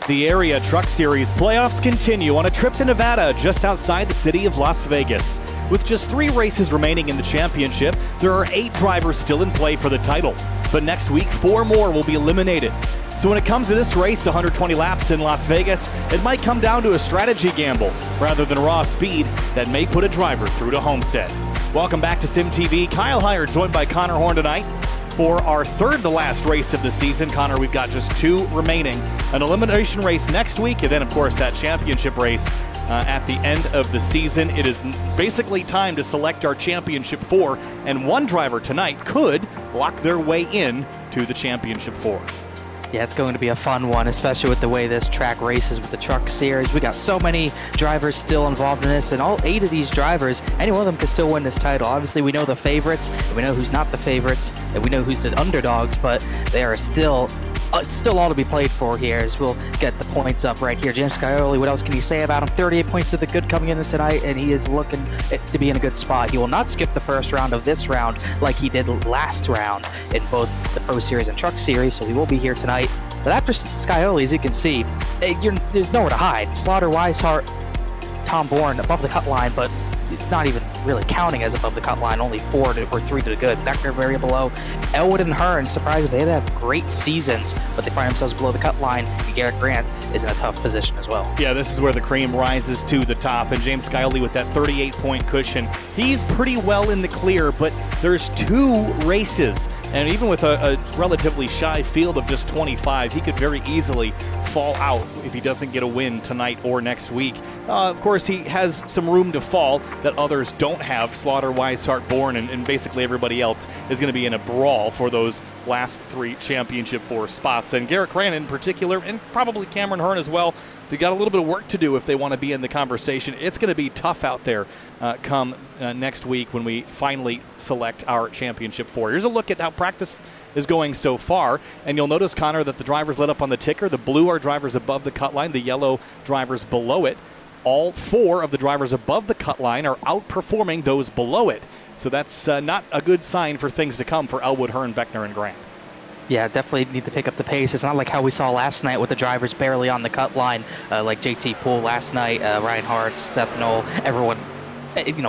The Area Truck Series playoffs continue on a trip to Nevada just outside the city of Las Vegas. With just 3 races remaining in the championship, there are 8 drivers still in play for the title. But next week, 4 more will be eliminated. So when it comes to this race, 120 laps in Las Vegas, it might come down to a strategy gamble rather than raw speed that may put a driver through to Homestead. Welcome back to SimTV. Kyle Heyer joined by Connor Horn tonight for our third to last race of the season. Connor, we've got just 2 remaining. An elimination race next week, and then, of course, that championship race at the end of the season. It is basically time to select our championship 4, and one driver tonight could lock their way in to the championship 4. Yeah, it's going to be a fun one, especially with the way this track races with the Truck Series. We got so many drivers still involved in this, and all 8 of these drivers, any one of them can still win this title. Obviously, we know the favorites, and we know who's not the favorites, and we know who's the underdogs, but they are still all to be played for here as we'll get the points up right here. James Scioli, what else can you say about him? 38 points to the good coming into tonight, and he is looking to be in a good spot. He will not skip the first round of this round like he did last round in both the Pro Series and Truck Series, so he will be here tonight. But after Scioli, as you can see, there's nowhere to hide. Slaughter, Weishart, Tom Bourne above the cut line, but not even really counting as above the cut line, only 4 or 3 to the good. Beckner very below. Elwood and Hearn, surprisingly, they have great seasons, but they find themselves below the cut line. And Garrett Grant is in a tough position as well. Yeah, this is where the cream rises to the top, and James Scioli with that 38-point cushion. He's pretty well in the clear, but there's 2 races, and even with a relatively shy field of just 25, he could very easily fall out if he doesn't get a win tonight or next week. Of course, he has some room to fall that others don't have. Slaughter, Weishart, Bourne, and basically everybody else is going to be in a brawl for those last 3 championship 4 spots. And Garrett Grant in particular, and probably Cameron Hearn as well, they got a little bit of work to do if they want to be in the conversation. It's going to be tough out there come next week when we finally select our championship 4. Here's a look at how practice is going so far, and you'll notice, Connor, that the drivers lit up on the ticker. The blue are drivers above the cut line, the yellow drivers below it. All 4 of the drivers above the cut line are outperforming those below it. So that's not a good sign for things to come for Elwood, Hearn, Beckner, and Grant. Yeah, definitely need to pick up the pace. It's not like how we saw last night with the drivers barely on the cut line, like JT Poole last night, Ryan Hart, Seth Knoll, everyone.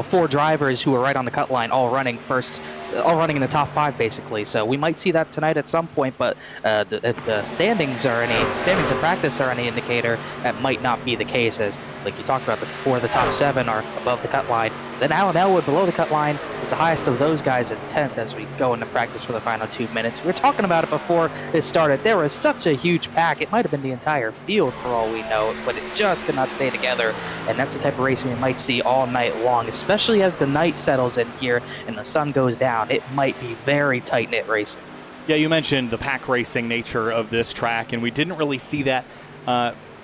4 drivers who are right on the cut line, all running in the top 5 basically. So we might see that tonight at some point, but if the standings in practice are any indicator, that might not be the case, as like you talked about, the 4 of the top 7 are above the cut line. Then Alan Elwood below the cut line is the highest of those guys in 10th as we go into practice for the final 2 minutes. We were talking about it before it started. There was such a huge pack. It might have been the entire field for all we know, but it just could not stay together. And that's the type of racing we might see all night long, especially as the night settles in here and the sun goes down. It might be very tight-knit racing. Yeah, you mentioned the pack racing nature of this track, and we didn't really see that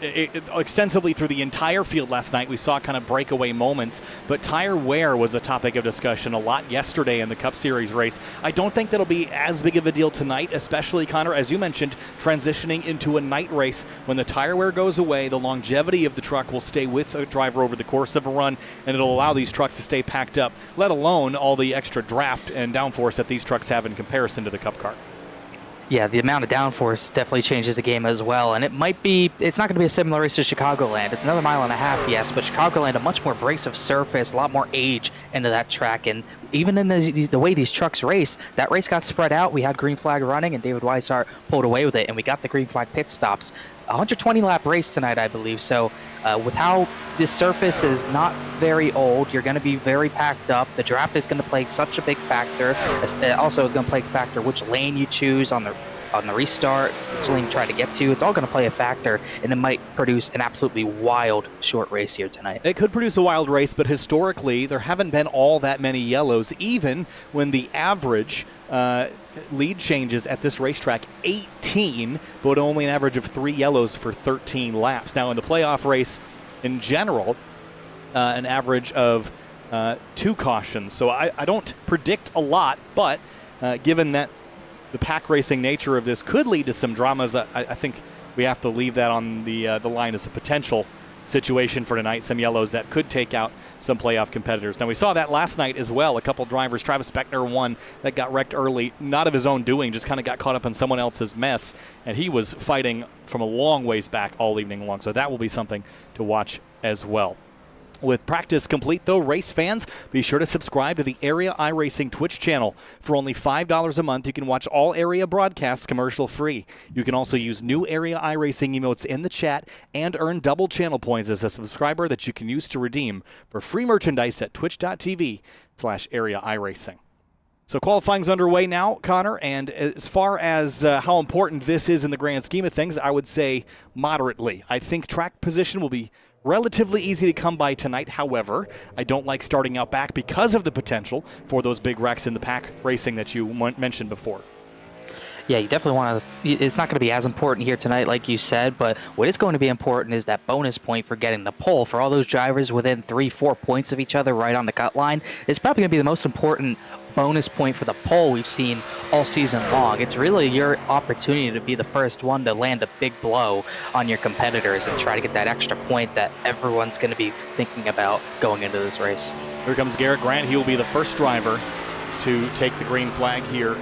extensively through the entire field last night. We saw kind of breakaway moments, but tire wear was a topic of discussion a lot yesterday in the Cup Series race. I don't think that'll be as big of a deal tonight, especially, Connor, as you mentioned, transitioning into a night race. When the tire wear goes away, the longevity of the truck will stay with a driver over the course of a run, and it'll allow these trucks to stay packed up, let alone all the extra draft and downforce that these trucks have in comparison to the Cup car. Yeah, the amount of downforce definitely changes the game as well, and it's not going to be a similar race to Chicagoland. It's another 1.5 miles, yes, but Chicagoland, a much more abrasive surface, a lot more age into that track, and even in the way these trucks race, that race got spread out. We had green flag running, and David Weishart pulled away with it, and we got the green flag pit stops. 120-lap race tonight, I believe. So with how this surface is not very old, you're going to be very packed up. The draft is going to play such a big factor. Also, it's going to play a factor which lane you choose on the restart, which lane you try to get to. It's all going to play a factor, and it might produce an absolutely wild short race here tonight. It could produce a wild race, but historically, there haven't been all that many yellows, even when the average lead changes at this racetrack 18, but only an average of 3 yellows for 13 laps. Now, in the playoff race in general, an average of 2 cautions. So I don't predict a lot, but given that the pack racing nature of this could lead to some dramas, I think we have to leave that on the line as a potential situation for tonight. Some yellows that could take out some playoff competitors. Now, we saw that last night as well. A couple drivers, Travis Beckner, one that got wrecked early, not of his own doing, just kind of got caught up in someone else's mess, and he was fighting from a long ways back all evening long. So that will be something to watch as well. With practice complete, though, race fans, be sure to subscribe to the Area iRacing Twitch channel. For only $5 a month, you can watch all Area broadcasts commercial-free. You can also use new Area iRacing emotes in the chat and earn double channel points as a subscriber that you can use to redeem for free merchandise at twitch.tv/Area iRacing. So qualifying's underway now, Connor, and as far as how important this is in the grand scheme of things, I would say moderately. I think track position will be relatively easy to come by tonight. However, I don't like starting out back because of the potential for those big wrecks in the pack racing that you mentioned before. Yeah, you definitely want to. It's not going to be as important here tonight, like you said, but what is going to be important is that bonus point for getting the pole. For all those drivers within 3-4 points of each other right on the cut line, it's probably going to be the most important bonus point for the pole we've seen all season long. It's really your opportunity to be the first one to land a big blow on your competitors and try to get that extra point that everyone's going to be thinking about going into this race. Here comes Garrett Grant. He will be the first driver to take the green flag here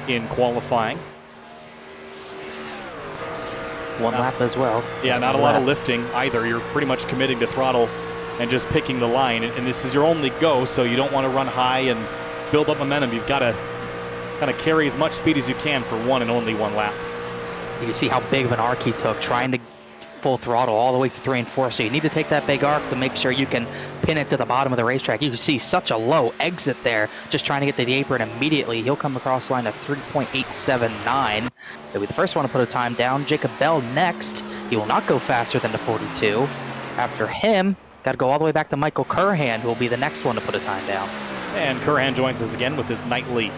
in qualifying. One lap as well. Yeah, not a lot of lifting either. You're pretty much committing to throttle and just picking the line. And this is your only go, so you don't want to run high and build up momentum. You've got to kind of carry as much speed as you can for one and only one lap. You can see how big of an arc he took, trying to full throttle all the way to 3 and 4. So you need to take that big arc to make sure you can pin it to the bottom of the racetrack. You can see such a low exit there, just trying to get to the apron immediately. He'll come across the line of 3.879. He'll be the first one to put a time down. Jacob Bell next. He will not go faster than the 42. After him, got to go all the way back to Michael Curhan, who will be the next one to put a time down. And Curhan joins us again with his nightly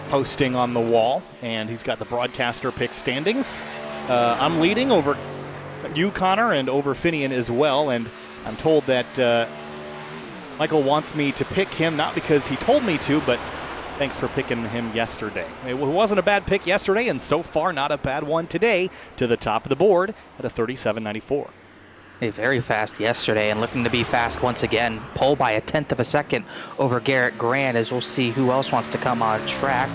posting on the wall, and he's got the broadcaster pick standings. I'm leading over you, Connor, and over Finian as well, and I'm told that Michael wants me to pick him, not because he told me to, but thanks for picking him yesterday. It wasn't a bad pick yesterday, and so far not a bad one today, to the top of the board at a 37.94. Very fast yesterday and looking to be fast once again. Pole by a 1/10 of a second over Garrett Grant, as we'll see who else wants to come on track.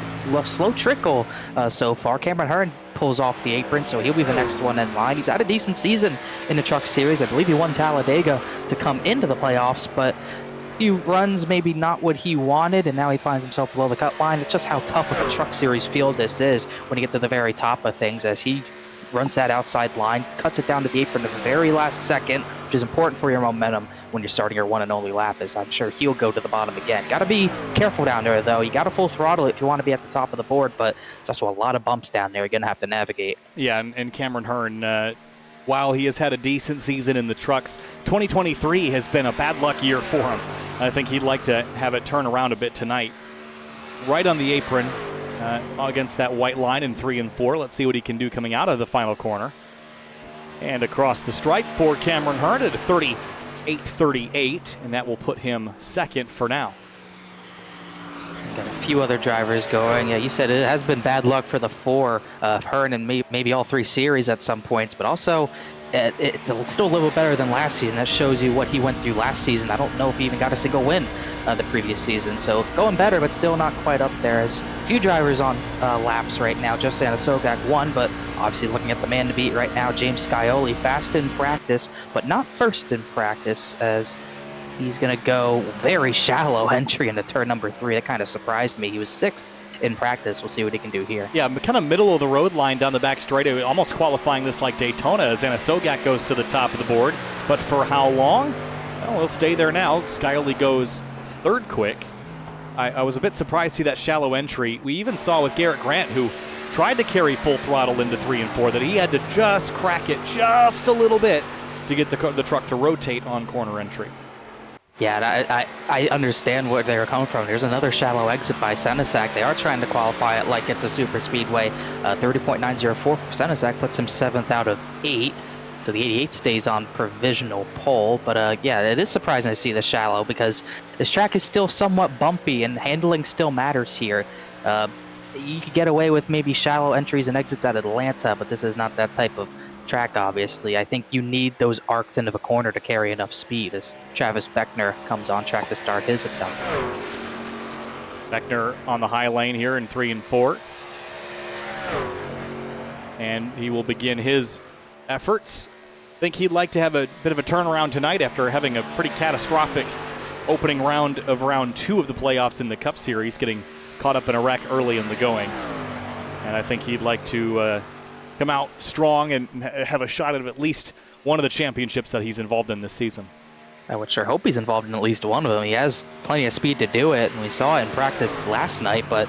Slow trickle so far. Cameron Hearn pulls off the apron, so he'll be the next one in line. He's had a decent season in the Truck Series. I believe he won Talladega to come into the playoffs, but few runs maybe not what he wanted, and now he finds himself below the cut line. It's just how tough of a Truck Series field this is when you get to the very top of things, as he runs that outside line, cuts it down to the apron at the very last second, which is important for your momentum when you're starting your one and only lap, as I'm sure he'll go to the bottom again. Got to be careful down there, though. You got to full throttle if you want to be at the top of the board, but there's also a lot of bumps down there you're going to have to navigate. Yeah, and Cameron Hearn, while he has had a decent season in the trucks, 2023 has been a bad luck year for him. I think he'd like to have it turn around a bit tonight. Right on the apron, against that white line in 3 and 4. Let's see what he can do coming out of the final corner. And across the stripe for Cameron Hearn at a 38.38, and that will put him second for now. Got a few other drivers going. Yeah, you said it has been bad luck for the 4, Hearn and maybe all 3 series at some points, but also it's still a little better than last season. That shows you what he went through last season. I don't know if he even got a single win the previous season. So going better, but still not quite up there. As a few drivers on laps right now. Jeff Sanasogak won, but obviously looking at the man to beat right now, James Scioli, fast in practice, but not first in practice, as he's going to go very shallow entry into turn number 3. That kind of surprised me. He was 6th in practice. We'll see what he can do here. Yeah, kind of middle of the road line down the back straight, almost qualifying this like Daytona, as Anasogak goes to the top of the board. But for how long? Well, we'll stay there now. Scioli goes 3rd quick. I was a bit surprised to see that shallow entry. We even saw with Garrett Grant, who tried to carry full throttle into 3 and 4, that he had to just crack it just a little bit to get the truck to rotate on corner entry. Yeah, I understand where they're coming from. There's another shallow exit by Senesac. They are trying to qualify it like it's a super speedway. 30.904 for Senesac puts him 7th out of 8. So the 88 stays on provisional pole. But yeah, it is surprising to see the shallow, because this track is still somewhat bumpy and handling still matters here. You could get away with maybe shallow entries and exits at Atlanta, but this is not that type of track, obviously. I think you need those arcs into the corner to carry enough speed as Travis Beckner comes on track to start his attempt. Beckner on the high lane here in 3 and 4. And he will begin his efforts. I think he'd like to have a bit of a turnaround tonight after having a pretty catastrophic opening round of round 2 of the playoffs in the Cup Series, getting caught up in a wreck early in the going. And I think he'd like to come out strong and have a shot at least one of the championships that he's involved in this season. I would sure hope he's involved in at least one of them. He has plenty of speed to do it, and we saw it in practice last night, but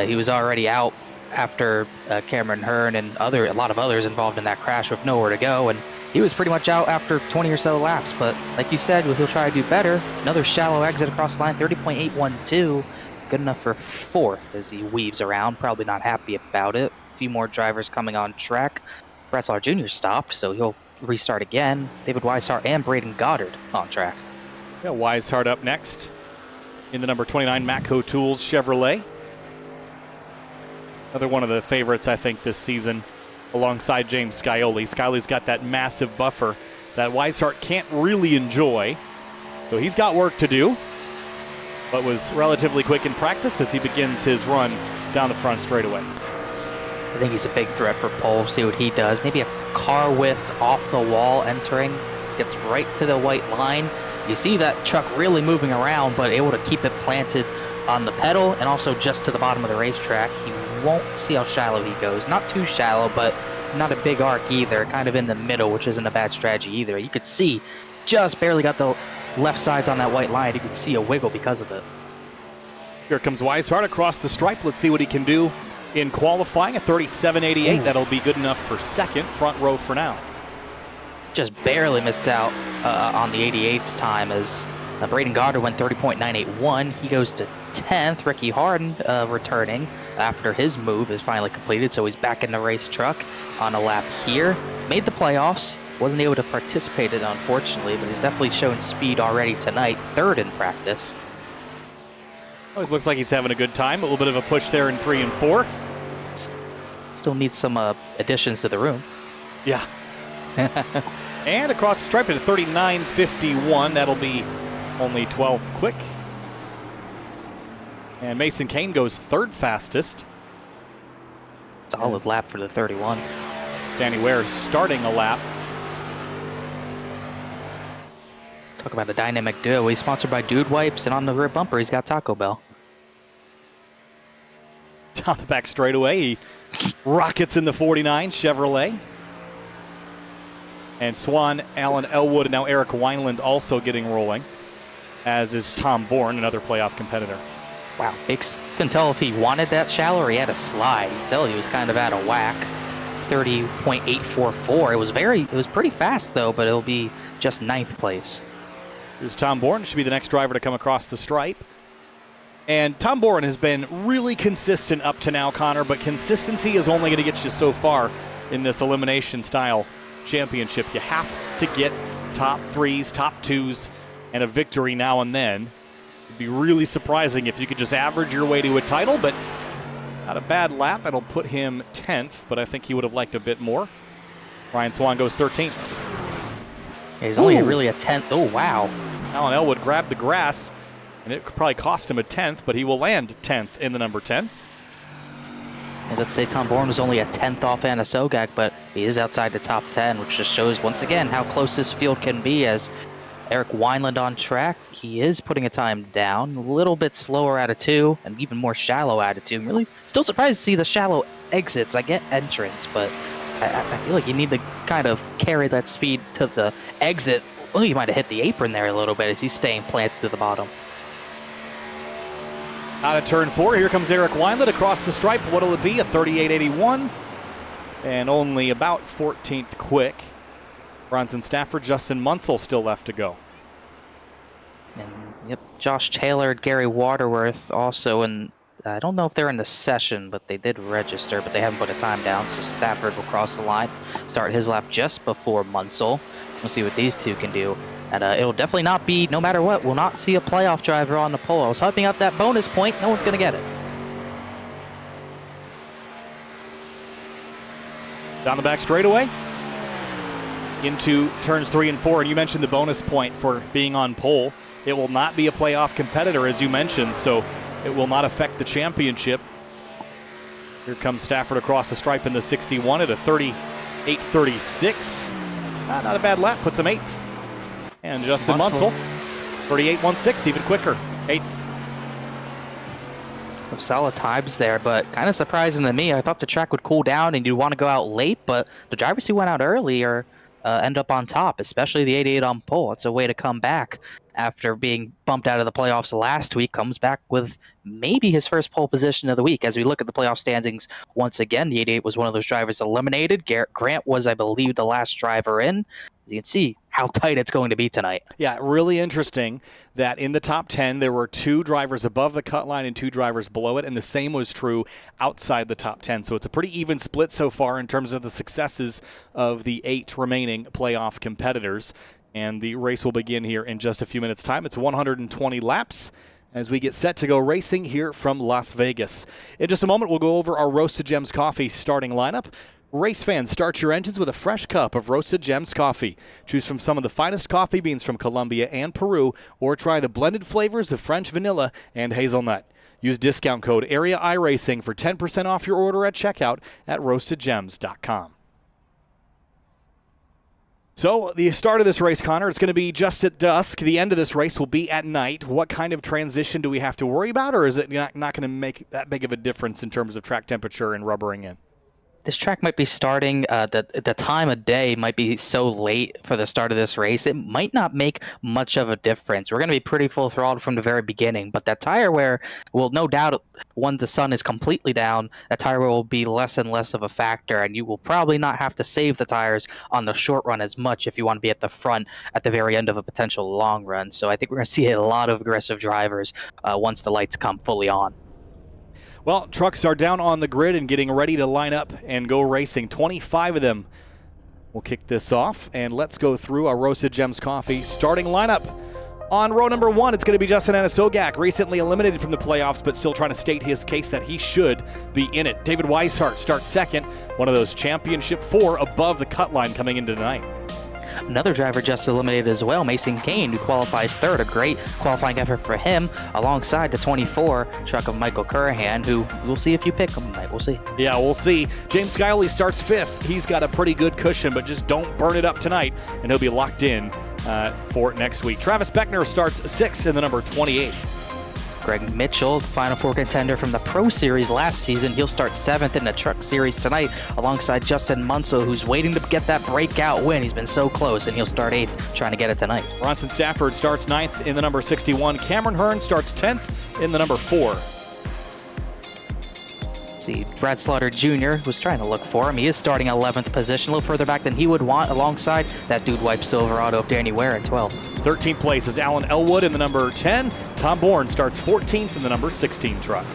he was already out after Cameron Hearn and a lot of others involved in that crash with nowhere to go, and he was pretty much out after 20 or so laps. But like you said, he'll try to do better. Another shallow exit across the line, 30.812. Good enough for 4th as he weaves around. Probably not happy about it. A few more drivers coming on track. Bretzlar Jr. stopped, so he'll restart again. David Weishart and Braden Goddard on track. Yeah, Weishart up next in the number 29 Matco Tools Chevrolet. Another one of the favorites, I think, this season alongside James Scioli. Scioli's got that massive buffer that Weishart can't really enjoy. So he's got work to do, but was relatively quick in practice as he begins his run down the front straightaway. I think he's a big threat for pole. See what he does. Maybe a car width off the wall entering. Gets right to the white line. You see that truck really moving around, but able to keep it planted on the pedal and also just to the bottom of the racetrack. He won't see how shallow he goes. Not too shallow, but not a big arc either. Kind of in the middle, which isn't a bad strategy either. You could see just barely got the left sides on that white line. You could see a wiggle because of it. Here comes Weishart across the stripe. Let's see what he can do in qualifying. A 37.88. That'll be good enough for 2nd, front row for now. Just barely missed out on the 88's time as Braden Goddard went 30.981. He goes to 10th. Ricky Harden returning after his move is finally completed, so he's back in the race truck on a lap here. Made the playoffs. Wasn't able to participate in it, unfortunately, but he's definitely shown speed already tonight. 3rd in practice. Always looks like he's having a good time. A little bit of a push there in 3 and 4. Still needs some additions to the room. Yeah. And across the stripe at a 39.51. That'll be only 12th quick. And Mason Kane goes 3rd fastest. Solid lap for the 31. Stanley Ware starting a lap. Talk about a dynamic duo. He's sponsored by Dude Wipes, and on the rear bumper, he's got Taco Bell. Down the back straightaway, he rockets in the 49 Chevrolet. And Swan, Alan Elwood, and now Eric Wineland also getting rolling, as is Tom Bourne, another playoff competitor. Wow, couldn't tell if he wanted that shallow or he had a slide. You can tell he was kind of out of whack. 30.844. It was pretty fast though, but it'll be just 9th place. Here's Tom Bourne, should be the next driver to come across the stripe. And Tom Bourne has been really consistent up to now, Connor, but consistency is only going to get you so far in this elimination style championship. You have to get top 3s, top 2s, and a victory now and then. It'd be really surprising if you could just average your way to a title, but not a bad lap. It'll put him 10th, but I think he would have liked a bit more. Ryan Swan goes 13th. Yeah, he's only really a 10th. Oh, wow. Alan Elwood grabbed the grass, and it could probably cost him a 10th, but he will land 10th in the number 10. And let's say Tom Bourne was only a 10th off Anna Sogak, but he is outside the top 10, which just shows once again how close this field can be as Eric Wineland on track. He is putting a time down, a little bit slower out of 2, and even more shallow out of 2. I'm really still surprised to see the shallow exits. I get entrance, but I feel like you need to kind of carry that speed to the exit. Well, you might have hit the apron there a little bit as he's staying planted to the bottom. Out of turn 4, here comes Eric Wineland across the stripe. What'll it be? A 38.81 and only about 14th quick. Bronson Stafford, Justin Munsell still left to go. And yep, Josh Taylor, Gary Waterworth also, and I don't know if they're in the session, but they did register, but they haven't put a time down, so Stafford will cross the line, start his lap just before Munsell. We'll see what these two can do. And it'll definitely not be, no matter what, we'll not see a playoff driver on the pole. I was hyping up that bonus point. No one's going to get it. Down the back straightaway. into turns 3 and 4. And you mentioned the bonus point for being on pole. It will not be a playoff competitor, as you mentioned, so it will not affect the championship. Here comes Stafford across the stripe in the 61 at a 38.36. Not a bad lap, puts him 8th. And Justin Munsell, 38.16, even quicker, 8th. Solid times there, but kind of surprising to me. I thought the track would cool down and you'd want to go out late, but the drivers who went out early end up on top, especially the 88 on pole. It's a way to come back after being bumped out of the playoffs last week. Comes back with maybe his first pole position of the week. As we look at the playoff standings once again, the 88 was one of those drivers eliminated. Garrett Grant was, I believe, the last driver in. You can see how tight it's going to be tonight. Yeah, really interesting that in the top 10, there were 2 drivers above the cut line and 2 drivers below it, and the same was true outside the top 10. So it's a pretty even split so far in terms of the successes of the 8 remaining playoff competitors. And the race will begin here in just a few minutes' time. It's 120 laps as we get set to go racing here from Las Vegas. In just a moment, we'll go over our Roasted Gems Coffee starting lineup. Race fans, start your engines with a fresh cup of Roasted Gems coffee. Choose from some of the finest coffee beans from Colombia and Peru, or try the blended flavors of French vanilla and hazelnut. Use discount code Area iRacing for 10% off your order at checkout at roastedgems.com. So the start of this race, Connor, it's going to be just at dusk. The end of this race will be at night. What kind of transition do we have to worry about, or is it not going to make that big of a difference in terms of track temperature and rubbering in? This track might be starting, the time of day might be so late for the start of this race, it might not make much of a difference. We're going to be pretty full throttled from the very beginning, but that tire wear will no doubt, when the sun is completely down, that tire wear will be less and less of a factor, and you will probably not have to save the tires on the short run as much if you want to be at the front at the very end of a potential long run. So I think we're going to see a lot of aggressive drivers once the lights come fully on. Well, trucks are down on the grid and getting ready to line up and go racing. 25 of them will kick this off, and let's go through our Roasted Gems Coffee starting lineup. On row number 1, it's going to be Justin Anisogak, recently eliminated from the playoffs, but still trying to state his case that he should be in it. David Weishart starts second, one of those championship 4 above the cut line coming into tonight. Another driver just eliminated as well, Mason Kane, who qualifies 3rd. A great qualifying effort for him, alongside the 24 truck of Michael Currahan, who we'll see if you pick him tonight. We'll see. Yeah, we'll see. James Skyley starts 5th. He's got a pretty good cushion, but just don't burn it up tonight, and he'll be locked in for next week. Travis Beckner starts 6th in the number 28. Greg Mitchell, Final Four contender from the Pro Series last season. He'll start 7th in the Truck Series tonight alongside Justin Munsell, who's waiting to get that breakout win. He's been so close, and he'll start 8th, trying to get it tonight. Bronson Stafford starts 9th in the number 61. Cameron Hearn starts 10th in the number 4. See, Brad Slaughter Jr. was trying to look for him. He is starting 11th position, a little further back than he would want, alongside that Dude Wipe Silverado of Danny Ware at 12. 13th place is Alan Elwood in the number 10. Tom Bourne starts 14th in the number 16 truck.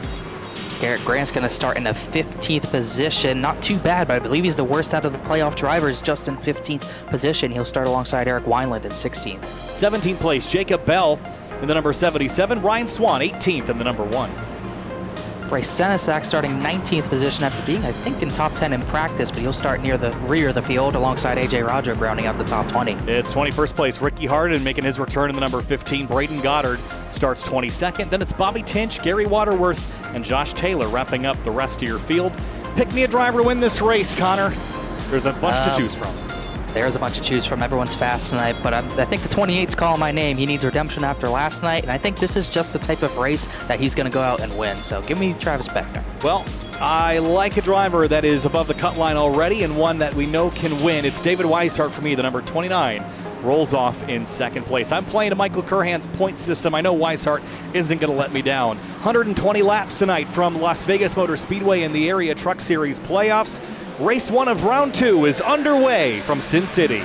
Garrett Grant's going to start in the 15th position. Not too bad, but I believe he's the worst out of the playoff drivers, just in 15th position. He'll start alongside Eric Wineland in 16th. 17th place, Jacob Bell in the number 77. Ryan Swan, 18th in the number 1. Bryce Senesac starting 19th position after being, I think, in top 10 in practice, but he'll start near the rear of the field alongside A.J. Roger, rounding out the top 20. It's 21st place. Ricky Harden making his return in the number 15. Braden Goddard starts 22nd. Then it's Bobby Tinch, Gary Waterworth, and Josh Taylor wrapping up the rest of your field. Pick me a driver to win this race, Connor. There's a bunch to choose from. There's a bunch to choose from. Everyone's fast tonight, but I think the 28's calling my name. He needs redemption after last night, and I think this is just the type of race that he's going to go out and win. So give me Travis Beckner. Well, I like a driver that is above the cut line already and one that we know can win. It's David Weishart for me, the number 29. Rolls off in 2nd place. I'm playing to Michael Currahan's point system. I know Weishart isn't going to let me down. 120 laps tonight from Las Vegas Motor Speedway in the Area Truck Series playoffs. Race 1 of round 2 is underway from Sin City.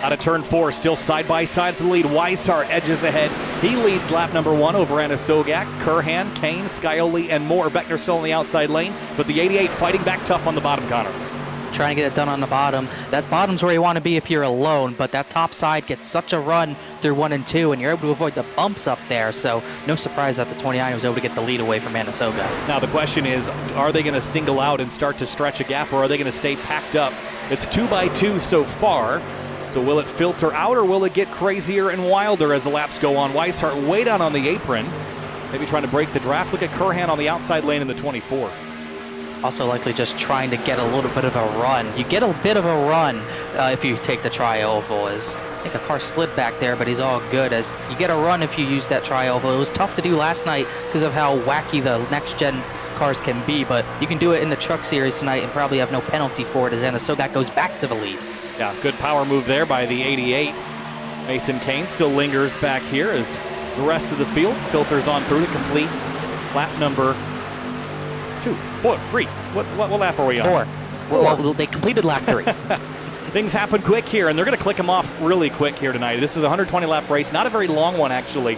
Out of turn 4, still side by side for the lead. Weishart edges ahead. He leads lap number 1 over Anna Sogak, Kurhan, Kane, Scioli, and more. Beckner still in the outside lane, but the 88 fighting back tough on the bottom, Connor. Trying to get it done on the bottom. That bottom's where you want to be if you're alone, but that top side gets such a run through 1 and 2, and you're able to avoid the bumps up there, so no surprise that the 29 was able to get the lead away from Anna Sogak. Now the question is, are they going to single out and start to stretch a gap, or are they going to stay packed up? It's 2 by 2 so far. So will it filter out, or will it get crazier and wilder as the laps go on? Weishart way down on the apron, maybe trying to break the draft. Look at Kurhan on the outside lane in the 24. Also likely just trying to get a little bit of a run. You get a bit of a run if you take the tri-oval. As I think a car slid back there, but he's all good. As you get a run if you use that tri-oval. It was tough to do last night because of how wacky the next-gen cars can be, but you can do it in the truck series tonight and probably have no penalty for it as Anna Sogak goes back to the lead. Yeah, good power move there by the 88. Mason Kane still lingers back here as the rest of the field filters on through to complete lap number 2, 4, 3. What lap are we on? 4. Well, they completed lap 3. Things happen quick here, and they're going to click them off really quick here tonight. This is a 120-lap race, not a very long one, actually.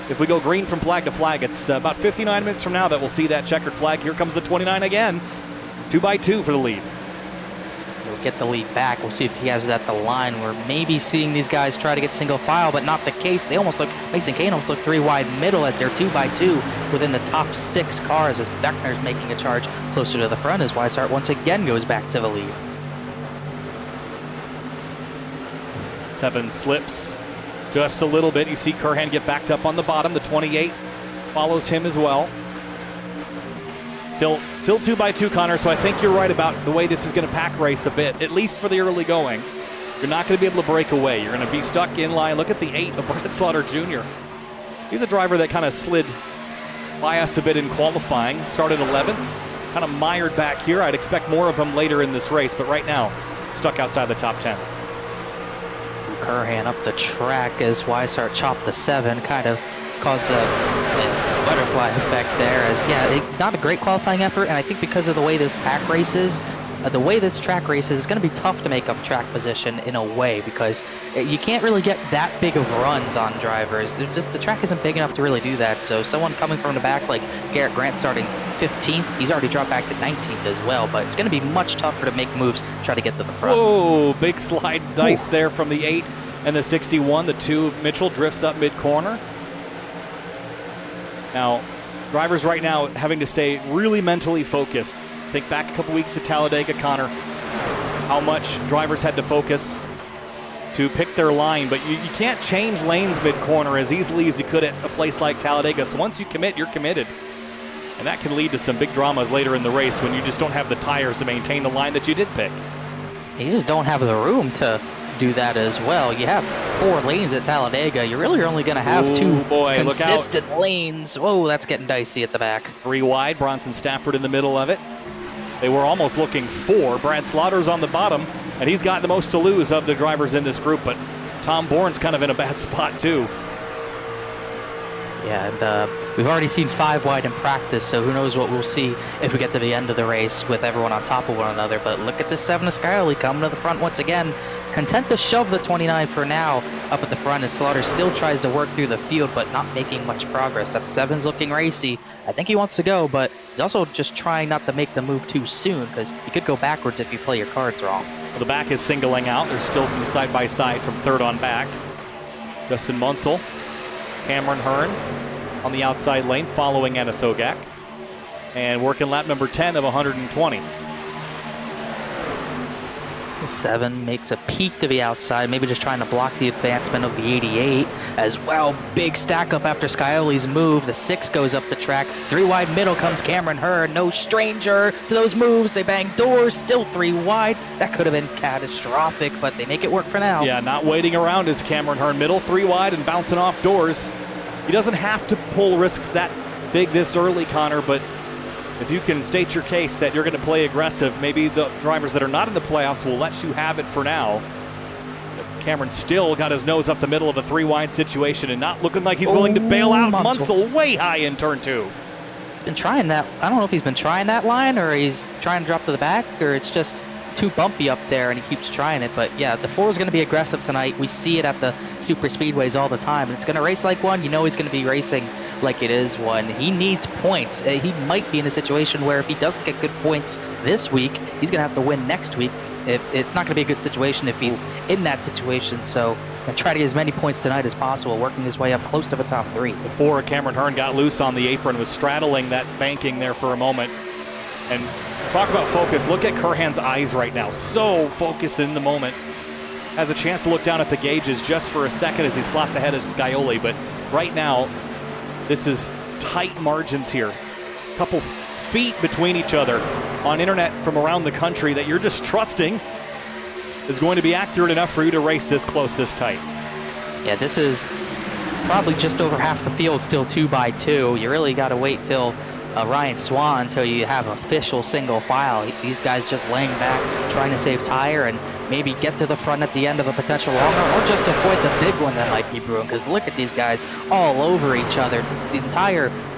If we go green from flag to flag, it's about 59 minutes from now that we'll see that checkered flag. Here comes the 29 again. 2 by 2 for the lead. He'll get the lead back. We'll see if he has it at the line. We're maybe seeing these guys try to get single file, but not the case. They almost look, Mason Kane almost look 3 wide middle as they're 2 by 2 within the top 6 cars as Beckner's making a charge closer to the front as Weishart once again goes back to the lead. 7 slips just a little bit. You see Kurhan get backed up on the bottom. The 28 follows him as well. Still 2 by 2, Connor, so I think you're right about the way this is going to pack race a bit, at least for the early going. You're not going to be able to break away. You're going to be stuck in line. Look at the 8 of Brad Slaughter Jr. He's a driver that kind of slid by us a bit in qualifying. Started 11th, kind of mired back here. I'd expect more of him later in this race, but right now, stuck outside the top 10. Kurhan up the track as Weishart chopped the 7, kind of caused the butterfly effect there. As not a great qualifying effort, and I think because of the way this pack race is, the way this track race is, it's going to be tough to make up track position in a way because you can't really get that big of runs on drivers. The track isn't big enough to really do that. So someone coming from the back like Garrett Grant starting 15th, he's already dropped back to 19th as well, but it's going to be much tougher to make moves, try to get to the front. Whoa, big slide dice there from the 8 and the 61. The 2, Mitchell drifts up mid-corner. Now, drivers right now having to stay really mentally focused. Think back a couple weeks to Talladega, Connor, how much drivers had to focus to pick their line, but you can't change lanes mid-corner as easily as you could at a place like Talladega. So once you commit, you're committed. And that can lead to some big dramas later in the race when you just don't have the tires to maintain the line that you did pick. You just don't have the room to do that as well. You have 4 lanes at Talladega. You're really only going to have 2 consistent lanes. Whoa, that's getting dicey at the back. 3 wide, Bronson Stafford in the middle of it. They were almost looking 4. Brad Slaughter's on the bottom, and he's got the most to lose of the drivers in this group, but Tom Bourne's kind of in a bad spot too. Yeah, and we've already seen 5 wide in practice, so who knows what we'll see if we get to the end of the race with everyone on top of one another. But look at this 7 of Scioli coming to the front once again. Content to shove the 29 for now up at the front as Slaughter still tries to work through the field, but not making much progress. That 7's looking racy. I think he wants to go, but he's also just trying not to make the move too soon because you could go backwards if you play your cards wrong. Well, the back is singling out. There's still some side-by-side from 3rd on back. Justin Munsell, Cameron Hearn on the outside lane following Anna Sogak and working lap number 10 of 120. The 7 makes a peek to the outside, maybe just trying to block the advancement of the 88 as well. Big stack up after Scioli's move. The 6 goes up the track. 3 wide middle comes Cameron Hearn. No stranger to those moves. They bang doors, still 3 wide. That could have been catastrophic, but they make it work for now. Yeah, not waiting around is Cameron Hearn. Middle 3 wide and bouncing off doors. He doesn't have to pull risks that big this early, Connor, but if you can state your case that you're going to play aggressive, maybe the drivers that are not in the playoffs will let you have it for now. But Cameron still got his nose up the middle of a 3 wide situation and not looking like he's willing to bail out. Munsell way high in turn 2. He's been trying that. I don't know if he's been trying that line or he's trying to drop to the back or it's just too bumpy up there, and he keeps trying it. But yeah, the 4 is going to be aggressive tonight. We see it at the super speedways all the time. And it's going to race like one. You know he's going to be racing like it is one. He needs points. He might be in a situation where if he doesn't get good points this week, he's going to have to win next week. It's not going to be a good situation if he's in that situation. So he's going to try to get as many points tonight as possible, working his way up close to the top 3. The 4, Cameron Hearn, got loose on the apron, was straddling that banking there for a moment. And talk about focus. Look at Curhan's eyes right now. So focused in the moment. Has a chance to look down at the gauges just for a second as he slots ahead of Scioli. But right now, this is tight margins here. A couple feet between each other on internet from around the country that you're just trusting is going to be accurate enough for you to race this close, this tight. Yeah, this is probably just over half the field, still 2 by 2. You really got to wait till Ryan Swan until you have official single file. These guys just laying back, trying to save tire and maybe get to the front at the end of a potential long run, or just avoid the big one that might be brewing. Because look at these guys all over each other.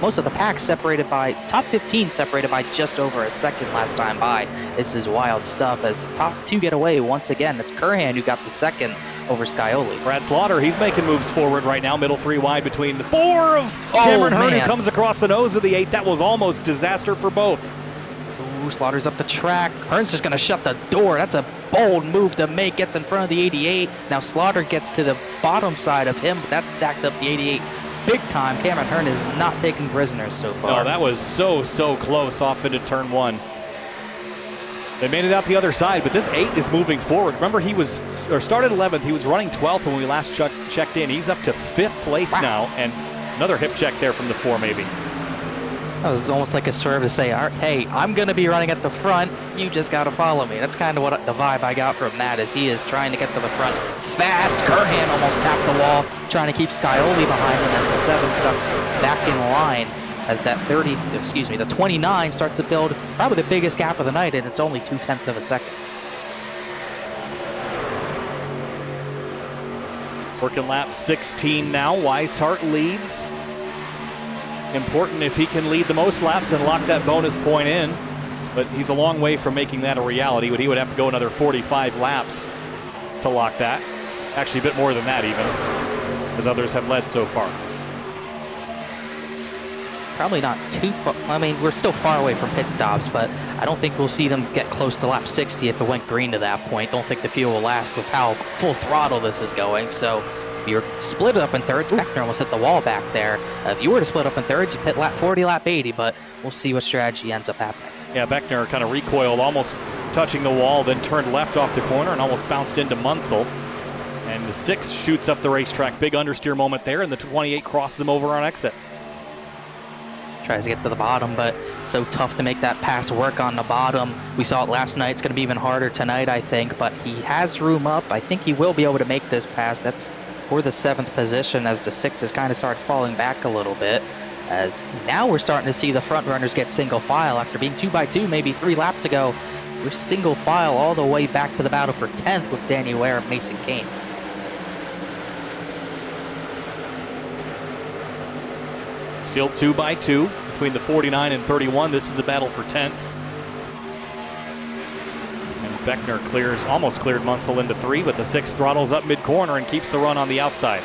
Most of the pack separated by, top 15 separated by just over a second last time by. This is wild stuff as the top 2 get away once again. It's Curhan who got the second over Scioli. Brad Slaughter, he's making moves forward right now. Middle 3 wide between the 4 of Cameron Hearn, who comes across the nose of the 8. That was almost disaster for both. Ooh, Slaughter's up the track. Hearn's just going to shut the door. That's a bold move to make. Gets in front of the 88. Now Slaughter gets to the bottom side of him, but that stacked up the 88 big time. Cameron Hearn is not taking prisoners so far. No, that was so close off into turn 1. They made it out the other side, but this 8 is moving forward. Remember, he started 11th. He was running 12th when we last checked in. He's up to 5th place now, and another hip check there from the 4 maybe. That was almost like a swerve to say, hey, I'm going to be running at the front. You just got to follow me. That's kind of what the vibe I got from that is he is trying to get to the front fast. Curhan almost tapped the wall, trying to keep Scioli behind him as the 7 comes back in line. As that the 29 starts to build probably the biggest gap of the night, and it's only 0.2 of a second. Working lap 16 now. Weishart leads. Important if he can lead the most laps and lock that bonus point in, but he's a long way from making that a reality. He would have to go another 45 laps to lock that. Actually, a bit more than that even, as others have led so far. Probably not too far. I mean, we're still far away from pit stops, but I don't think we'll see them get close to lap 60 if it went green to that point. Don't think the fuel will last with how full throttle this is going. So if you're split up in thirds, Beckner almost hit the wall back there. If you were to split up in thirds, you hit lap 40, lap 80, but we'll see what strategy ends up happening. Yeah, Beckner kind of recoiled, almost touching the wall, then turned left off the corner and almost bounced into Munsell. And the 6 shoots up the racetrack. Big understeer moment there, and the 28 crosses him over on exit. Tries to get to the bottom, but so tough to make that pass work on the bottom. We saw it last night. It's going to be even harder tonight, I think, but he has room up. I think he will be able to make this pass. That's for the 7th position as the 6s kind of start falling back a little bit. As now we're starting to see the front runners get single file after being 2 by 2 maybe 3 laps ago. We're single file all the way back to the battle for 10th with Danny Ware and Mason Kane. Still 2 by 2 between the 49 and 31. This is a battle for 10th. And Beckner almost cleared Munsell into 3, but the 6 throttles up mid-corner and keeps the run on the outside.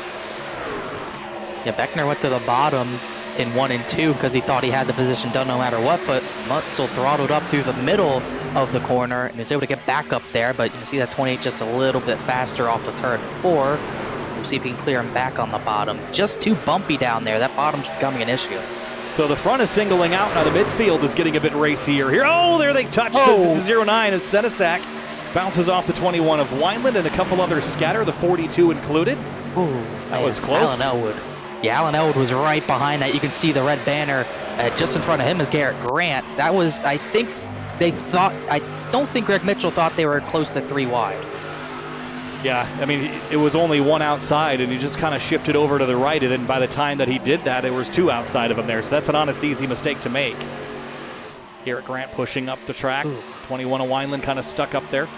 Yeah, Beckner went to the bottom in 1 and 2 because he thought he had the position done no matter what, but Munsell throttled up through the middle of the corner and was able to get back up there, but you can see that 28 just a little bit faster off of turn 4. We'll see if he can clear him back on the bottom. Just too bumpy down there. That bottom's becoming an issue. So the front is singling out. Now the midfield is getting a bit racier here. Oh, there they touch. The 09 as Senesac bounces off the 21 of Wineland and a couple others scatter, the 42 included. Ooh, that was close. Alan Elwood. Yeah, Alan Elwood was right behind that. You can see the red banner just in front of him is Garrett Grant. That was, I don't think Greg Mitchell thought they were close to 3 wide. Yeah, I mean, it was only 1 outside, and he just kind of shifted over to the right, and then by the time that he did that, it was 2 outside of him there, so that's an honest, easy mistake to make. Garrett Grant pushing up the track. Ooh. 21 of Wineland kind of stuck up there.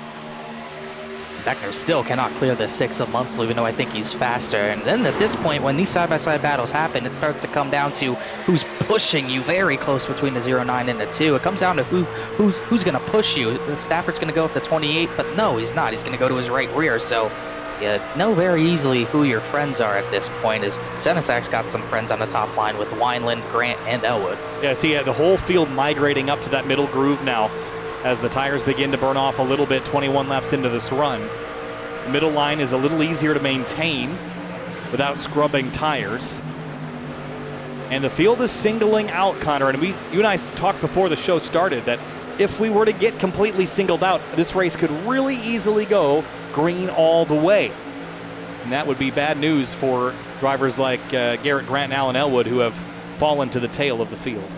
Beckner still cannot clear the 6 of Munsell, even though I think he's faster. And then at this point, when these side-by-side battles happen, it starts to come down to who's pushing you very close between the 0-9 and the 2. It comes down to who's going to push you. Stafford's going to go with the 28, but no, he's not. He's going to go to his right rear. So you know very easily who your friends are at this point, as Senesac's got some friends on the top line with Wineland, Grant, and Elwood. Yeah, see, the whole field migrating up to that middle groove now as the tires begin to burn off a little bit 21 laps into this run. The middle line is a little easier to maintain without scrubbing tires. And the field is singling out, Connor, and you and I talked before the show started that if we were to get completely singled out, this race could really easily go green all the way. And that would be bad news for drivers like Garrett Grant and Alan Elwood, who have fallen to the tail of the field.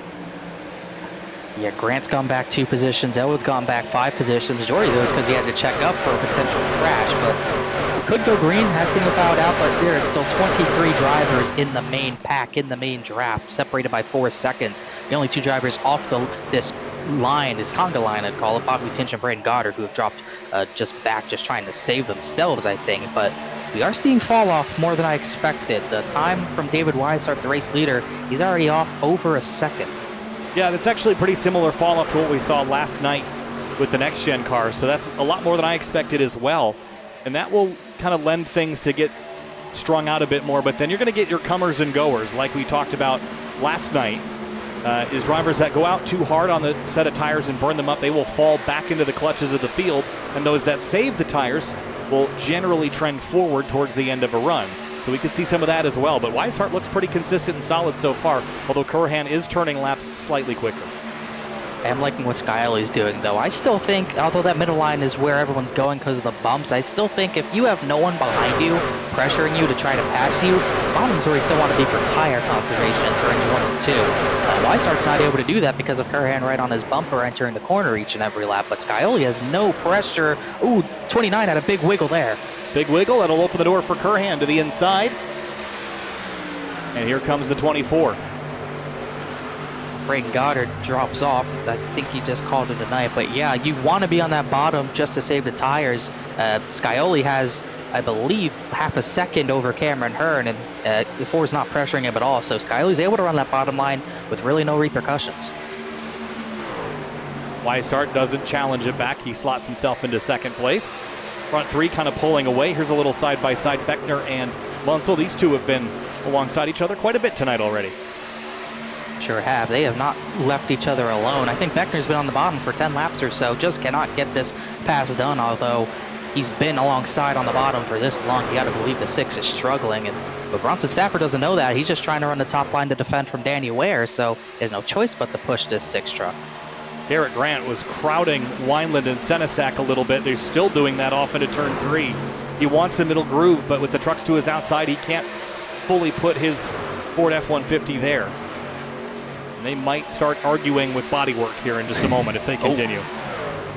Yeah, Grant's gone back 2 positions. Elwood's gone back 5 positions. Majority of those because he had to check up for a potential crash. But it could go green, has single filed out, but there are still 23 drivers in the main pack, in the main draft, separated by 4 seconds. The only 2 drivers off this line, this conga line, I'd call it, Bobby Tinch and Braden Goddard, who have dropped just trying to save themselves, I think. But we are seeing fall off more than I expected. The time from David Weishart, the race leader, he's already off over a second. Yeah, that's actually pretty similar fall off to what we saw last night with the next gen car. So that's a lot more than I expected as well. And that will kind of lend things to get strung out a bit more. But then you're going to get your comers and goers, like we talked about last night. Is drivers that go out too hard on the set of tires and burn them up, they will fall back into the clutches of the field. And those that save the tires will generally trend forward towards the end of a run. So we could see some of that as well. But Weishart looks pretty consistent and solid so far, although Curhan is turning laps slightly quicker. I am liking what Scioli's doing, though. I still think, although that middle line is where everyone's going because of the bumps, I still think if you have no one behind you pressuring you to try to pass you, bottom's where you still want to be for tire conservation in turns 1 and 2. Weishart's not able to do that because of Curhan right on his bumper entering the corner each and every lap, but Scioli has no pressure. Ooh, 29 had a big wiggle there. Big wiggle, that'll open the door for Curhan to the inside. And here comes the 24. Braden Goddard drops off. I think he just called it a night. But yeah, you want to be on that bottom just to save the tires. Scioli has, I believe, half a second over Cameron Hearn, and Ford's not pressuring him at all. So Scioli's able to run that bottom line with really no repercussions. Weishart doesn't challenge it back. He slots himself into second place. Front 3 kind of pulling away. Here's a little side-by-side Beckner and Munsell. These 2 have been alongside each other quite a bit tonight already. Sure have. They have not left each other alone. I think Beckner's been on the bottom for 10 laps or so. Just cannot get this pass done, although he's been alongside on the bottom for this long. You got to believe the 6 is struggling. But Bronson Stafford doesn't know that. He's just trying to run the top line to defend from Danny Ware, so he has no choice but to push this 6 truck. Garrett Grant was crowding Wineland and Senesac a little bit. They're still doing that off into turn 3. He wants the middle groove, but with the trucks to his outside, he can't fully put his Ford F-150 there. And they might start arguing with bodywork here in just a moment if they continue.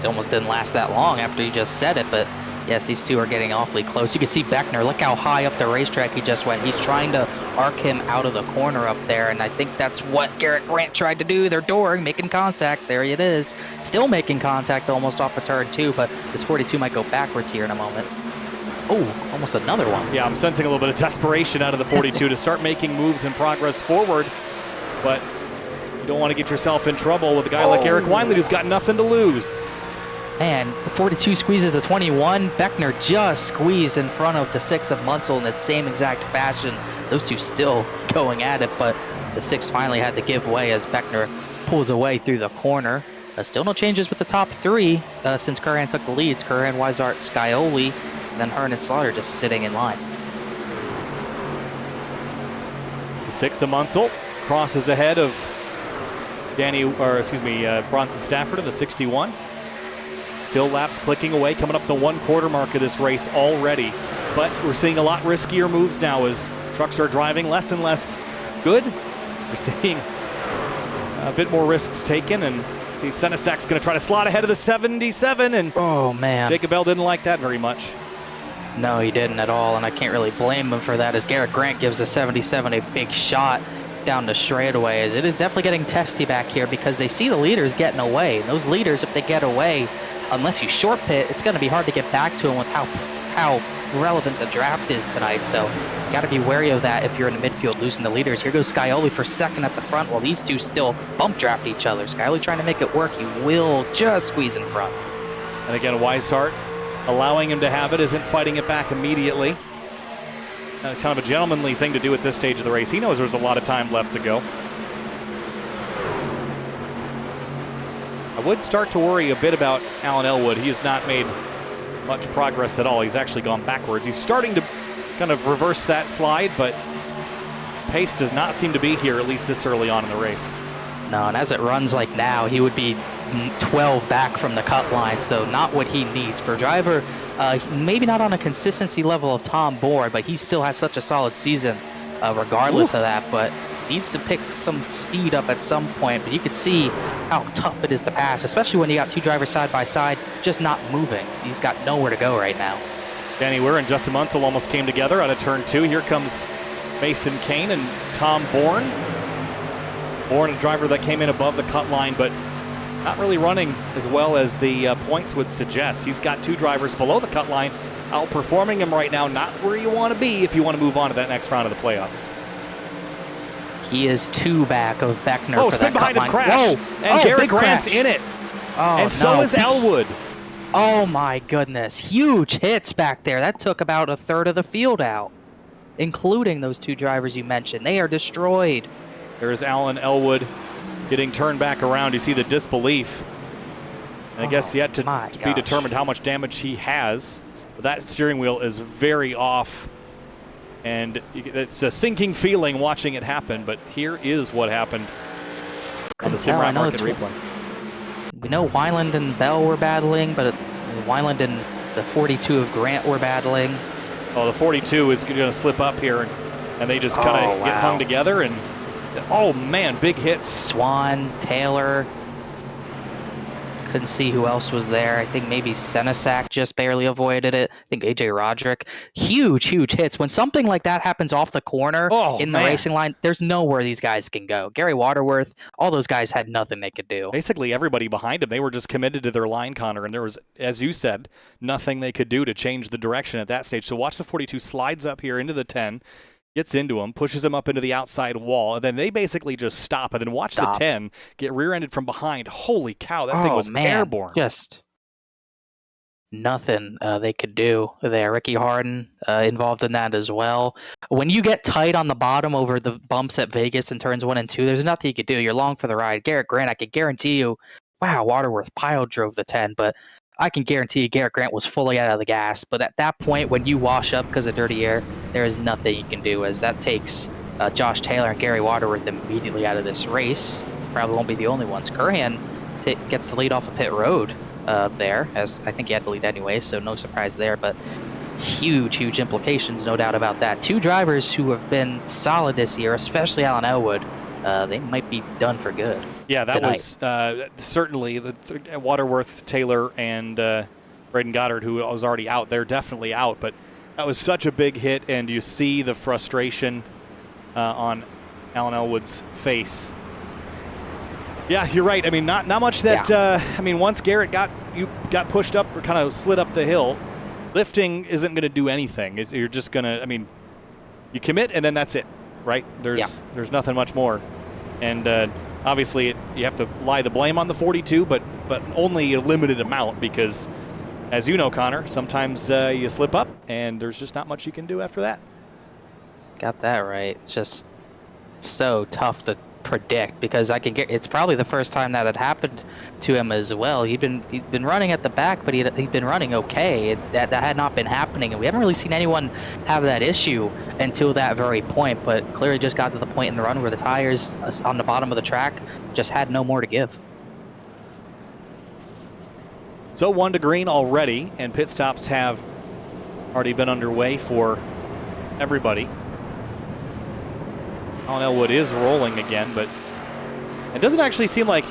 It almost didn't last that long after you just said it, but yes, these 2 are getting awfully close. You can see Beckner, look how high up the racetrack he just went. He's trying to arc him out of the corner up there, and I think that's what Garrett Grant tried to do. They're dooring, making contact. There it is. Still making contact almost off of turn 2, but this 42 might go backwards here in a moment. Oh, almost another one. Yeah, I'm sensing a little bit of desperation out of the 42 to start making moves and progress forward, but you don't want to get yourself in trouble with a guy like Eric Wineland who's got nothing to lose. Man, the 42 squeezes the 21. Beckner just squeezed in front of the 6 of Munsell in the same exact fashion. Those 2 still going at it, but the 6 finally had to give way as Beckner pulls away through the corner. Still no changes with the top 3 since Curhan took the leads. Curhan, Weishart, Scioli, and then Hearn and Slaughter just sitting in line. The 6 of Munsell crosses ahead of Bronson Stafford in the 61. Still laps clicking away, coming up the 1/4 mark of this race already. But we're seeing a lot riskier moves now as trucks are driving less and less good. We're seeing a bit more risks taken, and see Senesac's going to try to slot ahead of the 77, and oh man, Jacob Bell didn't like that very much. No, he didn't at all, and I can't really blame him for that as Garrett Grant gives the 77 a big shot down the straightaway. As it is definitely getting testy back here because they see the leaders getting away. And those leaders, if they get away, unless you short pit, it's going to be hard to get back to them with how relevant the draft is tonight. So got to be wary of that if you're in the midfield losing the leaders. Here goes Scioli for second at the front while these two still bump draft each other. Scioli trying to make it work. He will just squeeze in front. And again, Weishart allowing him to have it, isn't fighting it back immediately. Kind of a gentlemanly thing to do at this stage of the race. He knows there's a lot of time left to go. I would start to worry a bit about Alan Elwood. He has not made much progress at all. He's actually gone backwards. He's starting to kind of reverse that slide, but pace does not seem to be here, at least this early on in the race. No, and as it runs like now, he would be 12 back from the cut line, so not what he needs. For a driver, maybe not on a consistency level of Tom Bourne, but he still had such a solid season regardless of that, but needs to pick some speed up at some point. But you could see how tough it is to pass, especially when you got two drivers side by side just not moving. He's got nowhere to go right now. Danny Weir and Justin Munsell almost came together out of turn 2. Here comes Mason Kane and Tom Bourne. Bourne, a driver that came in above the cut line, but not really running as well as the points would suggest. He's got two drivers below the cut line, outperforming him right now. Not where you want to be if you want to move on to that next round of the playoffs. He is 2 back of Beckner Oh, for spin that behind cut him, line. crash. Whoa. And Garrett Grant's crash. in it. Oh, and so no. is Elwood. Oh my goodness. Huge hits back there. That took about a third of the field out, including those two drivers you mentioned. They are destroyed. There's Alan Elwood getting turned back around. You see the disbelief. And I guess yet to be determined how much damage he has. But that steering wheel is very off. And it's a sinking feeling watching it happen. But here is what happened on the Simrad Market replay. We know Wineland and Bell were battling, but Wineland and the 42 of Grant were battling. Oh, the 42 is going to slip up here. And they just kind of get hung together. And oh, man, big hits. Swan, Taylor. Couldn't see who else was there. I think maybe Senesac just barely avoided it. I think AJ Roderick. Huge hits. When something like that happens off the corner in the racing line, there's nowhere these guys can go. Gary Waterworth, all those guys had nothing they could do. Basically everybody behind him, they were just committed to their line, Connor, and there was, as you said, nothing they could do to change the direction at that stage. So watch the 42 slides up here into the 10. Gets into him, pushes him up into the outside wall, and then they basically just stop. And then watch the 10 get rear-ended from behind. Holy cow, that thing was airborne. Just nothing they could do there. Ricky Harden involved in that as well. When you get tight on the bottom over the bumps at Vegas in turns 1 and 2, there's nothing you could do. You're long for the ride. Garrett Grant, I could guarantee you, wow, Waterworth pile drove the 10, but I can guarantee you Garrett Grant was fully out of the gas. But at that point, when you wash up because of dirty air, there is nothing you can do, as that takes Josh Taylor and Gary Waterworth immediately out of this race. Probably won't be the only ones. Curhan gets the lead off of pit road there, as I think he had to lead anyway, so no surprise there. But huge implications, no doubt about that. Two drivers who have been solid this year, especially Alan Elwood, they might be done for good. Yeah, that was certainly the Waterworth, Taylor, and Braden Goddard, who was already out. They're definitely out, but that was such a big hit, and you see the frustration on Alan Elwood's face. Yeah, you're right. I mean, not much that. I mean, once Garrett got pushed up or kind of slid up the hill, lifting isn't going to do anything. You're just going to. I mean, you commit and then that's it, right? There's nothing much more, and. Obviously, you have to lie the blame on the 42, but only a limited amount because, as you know, Connor, sometimes you slip up and there's just not much you can do after that. Got that right. It's just so tough to predict because it's probably the first time that had happened to him as well. He'd been running at the back, but he'd been running okay. That had not been happening, and we haven't really seen anyone have that issue until that very point. But clearly, just got to the point in the run where the tires on the bottom of the track just had no more to give. So 1 to green already, and pit stops have already been underway for everybody. Alan Elwood is rolling again, but it doesn't actually seem like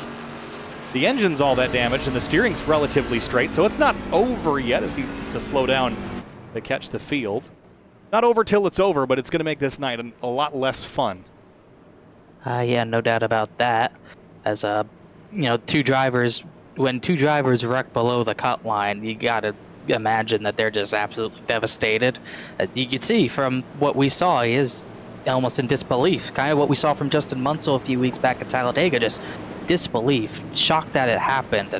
the engine's all that damaged and the steering's relatively straight, so it's not over yet as he has to slow down to catch the field. Not over till it's over, but it's going to make this night a lot less fun. Yeah, no doubt about that. As when two drivers wreck below the cut line, you got to imagine that they're just absolutely devastated. As you can see from what we saw, he is almost in disbelief. Kind of what we saw from Justin Munsell a few weeks back at Talladega, just disbelief, shocked that it happened.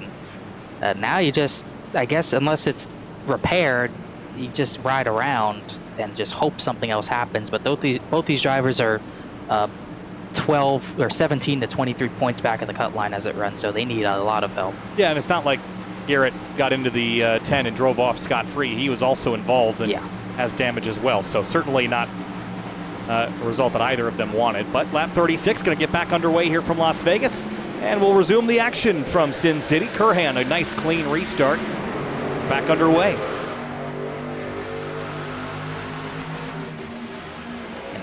And now you just, I guess, unless it's repaired, you just ride around and just hope something else happens. But both these drivers are 12 or 17 to 23 points back in the cut line as it runs, so they need a lot of help. Yeah, and it's not like Garrett got into the 10 and drove off scot-free. He was also involved and has damage as well. So certainly not a result that either of them wanted. But lap 36 going to get back underway here from Las Vegas, and we'll resume the action from Sin City. Kurhan, a nice clean restart, back underway.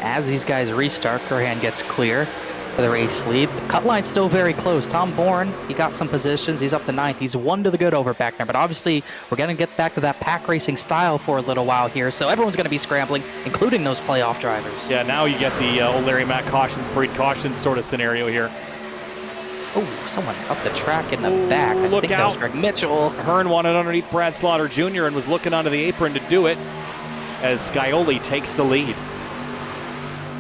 As these guys restart, Kurhan gets clear for the race lead. The cut line's still very close. Tom Bourne, he got some positions. He's up to 9th. He's 1 to the good over Beckner. But obviously, we're going to get back to that pack racing style for a little while here. So everyone's going to be scrambling, including those playoff drivers. Yeah, now you get the old Larry Mack cautions, breed cautions sort of scenario here. Oh, someone up the track in the back. I Look think out. that was Greg Mitchell. Hearn wanted underneath Brad Slaughter Jr. and was looking onto the apron to do it as Scioli takes the lead.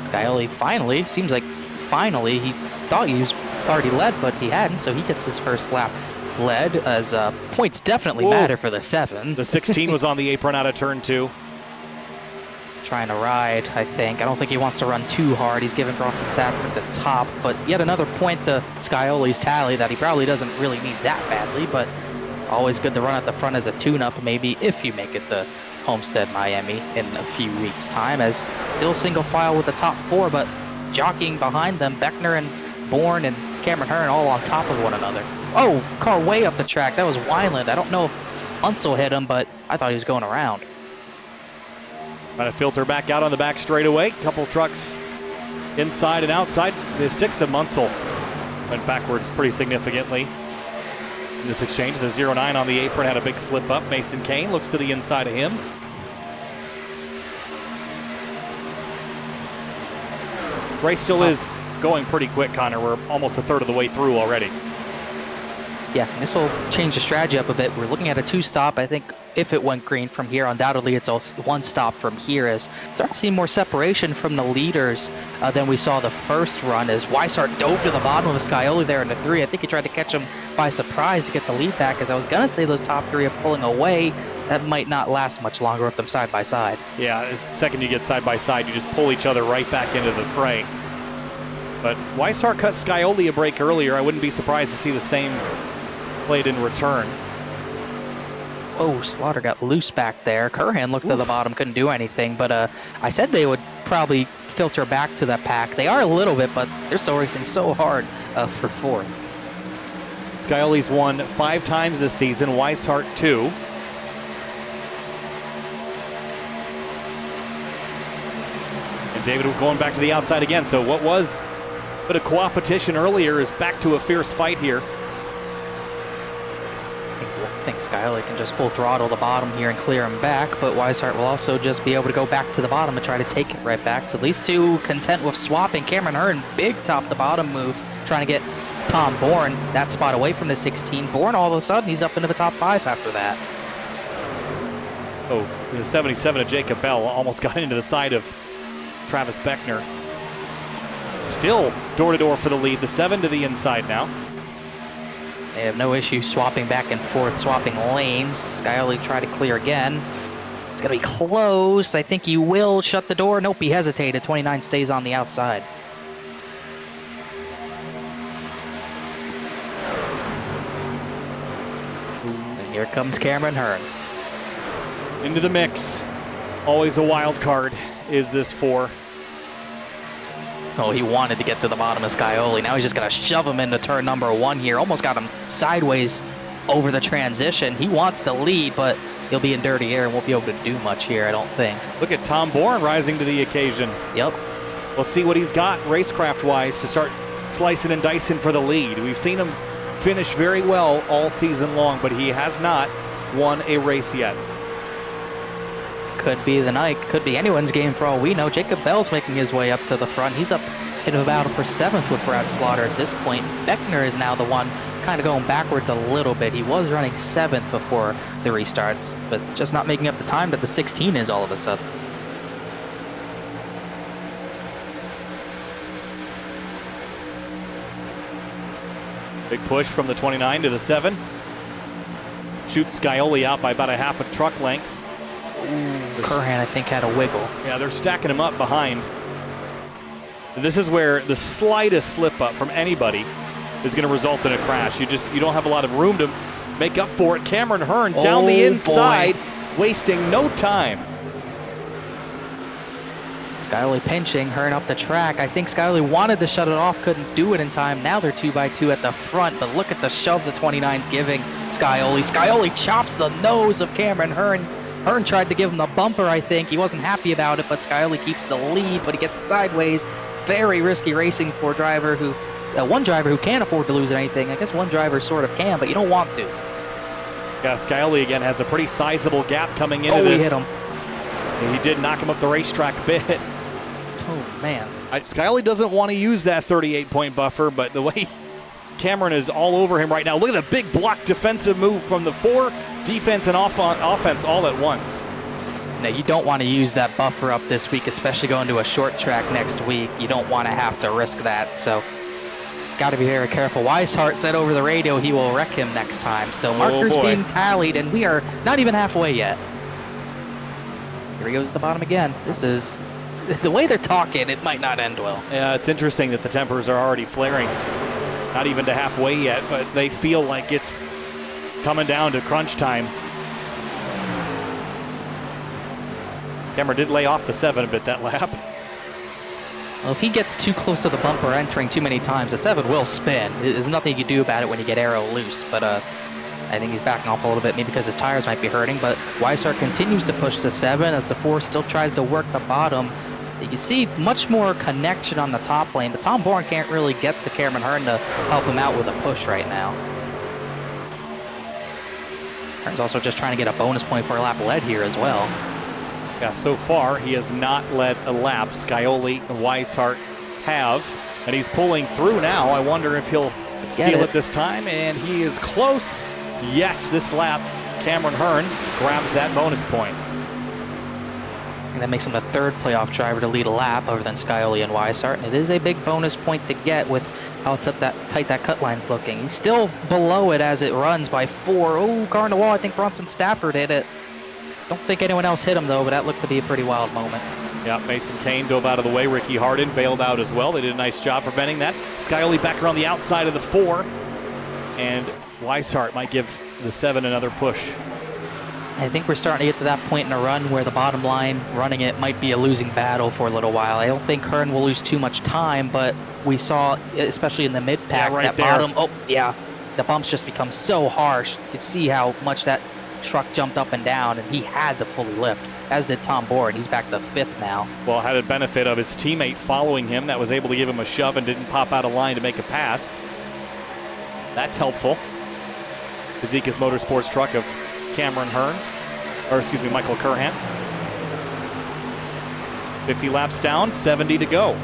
Scioli finally, seems like finally, he thought he was already led, but he hadn't, so he gets his first lap led, as points definitely matter for the 7. The 16 was on the apron out of turn 2. Trying to ride, I think. I don't think he wants to run too hard. He's giving Bronson Safford the top, but yet another point to Scioli's tally that he probably doesn't really need that badly, but always good to run at the front as a tune-up, maybe, if you make it the Homestead Miami in a few weeks' time, as still single file with the top 4, but jockeying behind them, Beckner and Bourne and Cameron Hearn all on top of one another. Oh, car way up the track. That was Weiland. I don't know if Munsell hit him, but I thought he was going around. Trying to filter back out on the back straightaway. Couple trucks inside and outside. The 6 of Munsell went backwards pretty significantly in this exchange. The 09 on the apron had a big slip up. Mason Kane looks to the inside of him. This race still is going pretty quick, Connor. We're almost a third of the way through already. Yeah, this will change the strategy up a bit. We're looking at a 2-stop. I think if it went green from here, undoubtedly it's a 1-stop from here. As starting to see more separation from the leaders than we saw the first run, as Weishart dove to the bottom of Scioli there in the 3. I think he tried to catch him by surprise to get the lead back, as I was going to say those top 3 are pulling away. That might not last much longer with them side by side. Yeah, the second you get side by side, you just pull each other right back into the fray. But Weishart cut Scioli a break earlier. I wouldn't be surprised to see the same played in return. Oh, Slaughter got loose back there. Kurhan looked to the bottom, couldn't do anything. But I said they would probably filter back to that pack. They are a little bit, but they're still racing so hard for 4th. Scioli's won 5 times this season, Weishart 2. And David going back to the outside again. So what was a bit of competition earlier is back to a fierce fight here. I think Scioli can just full throttle the bottom here and clear him back, but Weishart will also just be able to go back to the bottom and try to take it right back. So these two content with swapping. Cameron Hearn, big top to bottom move, trying to get Tom Bourne that spot away from the 16. Bourne, all of a sudden, he's up into the top 5 after that. Oh, the 77 of Jacob Bell almost got into the side of Travis Beckner. Still door-to-door for the lead. The 7 to the inside now. They have no issue swapping back and forth, swapping lanes. Scioli try to clear again. It's going to be close. I think he will shut the door. Nope, he hesitated. 29 stays on the outside. And here comes Cameron Hearn. Into the mix. Always a wild card is this 4. Oh, he wanted to get to the bottom of Scioli. Now he's just going to shove him into turn number 1 here. Almost got him sideways over the transition. He wants to lead, but he'll be in dirty air and won't be able to do much here, I don't think. Look at Tom Bourne rising to the occasion. Yep. We'll see what he's got racecraft-wise to start slicing and dicing for the lead. We've seen him finish very well all season long, but he has not won a race yet. Could be the night, could be anyone's game for all we know. Jacob Bell's making his way up to the front. He's up in a battle for 7th with Brad Slaughter at this point. Beckner is now the one kind of going backwards a little bit. He was running 7th before the restarts, but just not making up the time that the 16 is all of a sudden. Big push from the 29 to the 7. Shoots Scioli out by about a half a truck length. Curhan, I think, had a wiggle. Yeah, they're stacking him up behind. This is where the slightest slip up from anybody is going to result in a crash. You don't have a lot of room to make up for it. Cameron Hearn down the inside, wasting no time. Scioli pinching, Hearn up the track. I think Scioli wanted to shut it off, couldn't do it in time. Now they're 2x2 at the front, but look at the shove the 29's giving Scioli. Scioli chops the nose of Cameron Hearn. Hearn tried to give him the bumper, I think. He wasn't happy about it, but Scioli keeps the lead, but he gets sideways. Very risky racing for a driver who, one driver who can't afford to lose anything. I guess one driver sort of can, but you don't want to. Yeah, Scioli again has a pretty sizable gap coming into this. this. He hit him. He did knock him up the racetrack a bit. Oh, man. Scioli doesn't want to use that 38-point buffer, but the way Cameron is all over him right now. Look at the big block defensive move from the 4, defense and offense all at once. Now, you don't want to use that buffer up this week, especially going to a short track next week. You don't want to have to risk that, so got to be very careful. Weishart said over the radio he will wreck him next time, so markers being tallied, and we are not even halfway yet. Here he goes at the bottom again. This is the way they're talking, it might not end well. Yeah, it's interesting that the tempers are already flaring. Not even to halfway yet, but they feel like it's coming down to crunch time. Cameron did lay off the 7 a bit that lap. Well, if he gets too close to the bumper entering too many times, the 7 will spin. There's nothing you can do about it when you get aero loose, but I think he's backing off a little bit, maybe because his tires might be hurting, but Weishart continues to push the 7 as the 4 still tries to work the bottom. You can see much more connection on the top lane, but Tom Bourne can't really get to Cameron Hearn to help him out with a push right now. Hearn's also just trying to get a bonus point for a lap led here as well. Yeah, so far he has not led a lap. Scioli and Weishart have, and he's pulling through now. I wonder if he'll steal it this time, and he is close. Yes, this lap, Cameron Hearn grabs that bonus point. And that makes him the 3rd playoff driver to lead a lap other than Scioli and Weishart. And it is a big bonus point to get with how tight that cut line's looking. He's still below it as it runs by 4. Oh, car on the wall. I think Bronson Stafford hit it. Don't think anyone else hit him, though, but that looked to be a pretty wild moment. Yeah, Mason Kane dove out of the way. Ricky Harden bailed out as well. They did a nice job preventing that. Scioli back around the outside of the 4. And Weishart might give the 7 another push. I think we're starting to get to that point in a run where the bottom line running it might be a losing battle for a little while. I don't think Hearn will lose too much time, but we saw, especially in the mid-pack, that bottom, the bumps just become so harsh. You could see how much that truck jumped up and down, and he had to fully lift, as did Tom Bourne. He's back to 5th now. Well, had a benefit of his teammate following him that was able to give him a shove and didn't pop out of line to make a pass. That's helpful. Bezekas Motorsports truck of Cameron Hearn, or excuse me, Michael Curhan. 50 laps down, 70 to go.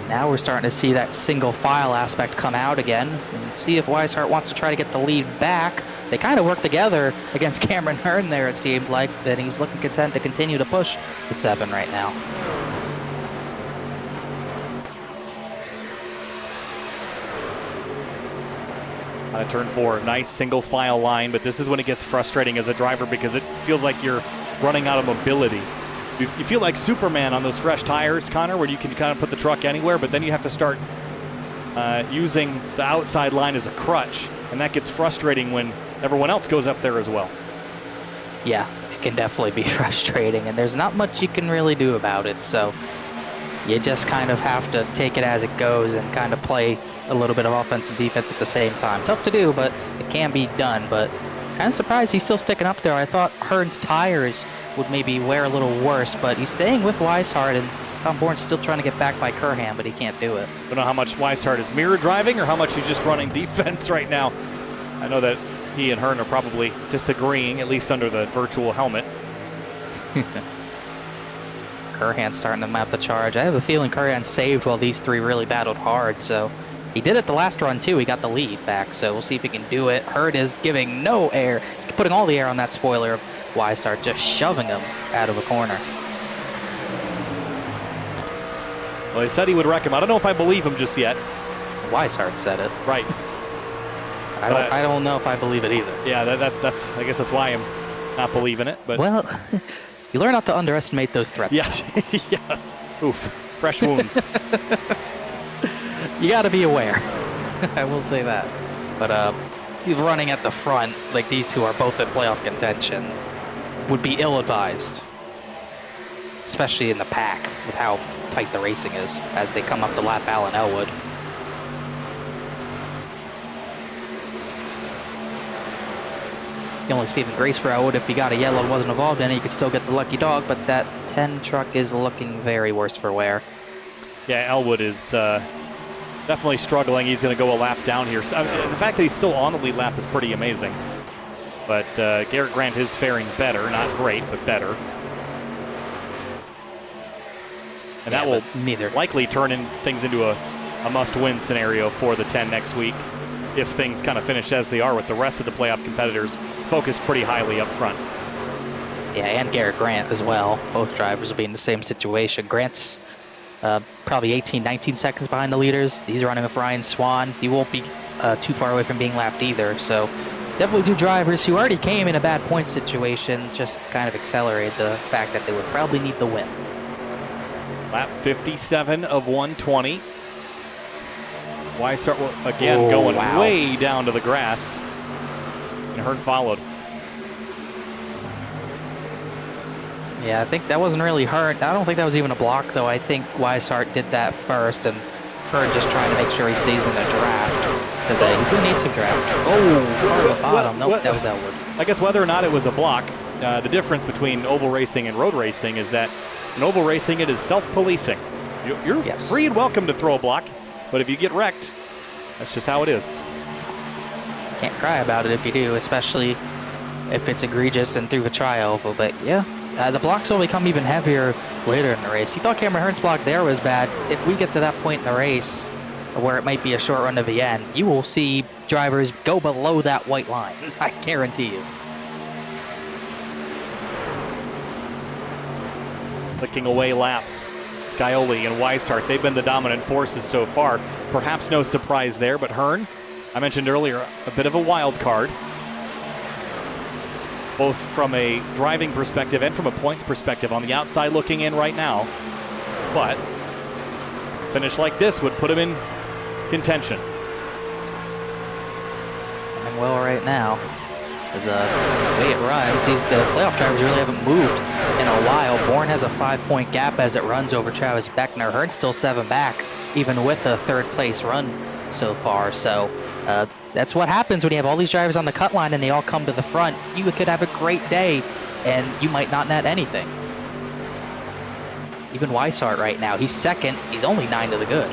Now we're starting to see that single file aspect come out again, and see if Weishart wants to try to get the lead back. They kind of work together against Cameron Hearn there, it seemed like, and he's looking content to continue to push the 7 right now. On a turn 4, nice single file line, but this is when it gets frustrating as a driver because it feels like you're running out of mobility. You feel like Superman on those fresh tires, Connor, where you can kind of put the truck anywhere, but then you have to start using the outside line as a crutch, and that gets frustrating when everyone else goes up there as well. Yeah, it can definitely be frustrating, and there's not much you can really do about it, so you just kind of have to take it as it goes and kind of play a little bit of offense and defense at the same time. Tough to do, but it can be done, but kind of surprised he's still sticking up there. I thought Hearn's tires would maybe wear a little worse, but he's staying with Weishart, and Tom Bourne's still trying to get back by Curhan, but he can't do it. Don't know how much Weishart is mirror driving or how much he's just running defense right now. I know that he and Hearn are probably disagreeing, at least under the virtual helmet. Curhan's starting to mount the charge. I have a feeling Curhan saved while these 3 really battled hard, so He did it the last run too. He got the lead back, so we'll see if he can do it. Hurd is giving no air. He's putting all the air on that spoiler of Weishart, just shoving him out of the corner. Well, he said he would wreck him. I don't know if I believe him just yet. Weishart said it. Right. I don't know if I believe it either. Yeah, that's. I guess that's why I'm not believing it. But well, you learn not to underestimate those threats. Yes. Yes. Oof. Fresh wounds. You got to be aware. I will say that. But running at the front, like these two are both in playoff contention, would be ill-advised. Especially in the pack, with how tight the racing is as they come up to lap Alan Elwood. The only saving grace for Elwood, if he got a yellow and wasn't involved in it, he could still get the lucky dog, but that 10 truck is looking very worse for wear. Yeah, Elwood is definitely struggling. He's going to go a lap down here. So, the fact that he's still on the lead lap is pretty amazing. But Garrett Grant is faring better. Not great, but better. And that will likely turn things into a must-win scenario for the 10 next week if things kind of finish as they are with the rest of the playoff competitors focused pretty highly up front. Yeah, and Garrett Grant as well. Both drivers will be in the same situation. Grant's probably 18, 19 seconds behind the leaders. He's running with Ryan Swan. He won't be too far away from being lapped either. So definitely two drivers who already came in a bad point situation, just kind of accelerate the fact that they would probably need the win. Lap 57 of 120. Weishart again going way down to the grass. And Hurd followed. Yeah, I think that wasn't really Hurd. I don't think that was even a block, though. I think Weishart did that first, and Hurd just trying to make sure he stays in the draft. Because he's going to need some draft. Oh, hard on the bottom. Nope, that was Elwood. I guess whether or not it was a block, the difference between oval racing and road racing is that in oval racing, it is self-policing. You're free and welcome to throw a block, but if you get wrecked, that's just how it is. Can't cry about it if you do, especially if it's egregious and through the tri-oval. But yeah, the blocks will become even heavier later in the race. You thought Cameron Hurd's block there was bad. If we get to that point in the race where it might be a short run to the end, you will see drivers go below that white line. I guarantee you. Licking away laps. Scioli and Weishart, they've been the dominant forces so far. Perhaps no surprise there, but Hearn, I mentioned earlier, a bit of a wild card. Both from a driving perspective and from a points perspective on the outside looking in right now. But a finish like this would put him in contention. And well right now. Because the way it runs, the playoff drivers really haven't moved in a while. Bourne has a 5-point gap as it runs over Travis Beckner. Hurd's still 7 back, even with a third-place run so far. So that's what happens when you have all these drivers on the cut line and they all come to the front. You could have a great day, and you might not net anything. Even Weishart right now, he's second. He's only 9 to the good.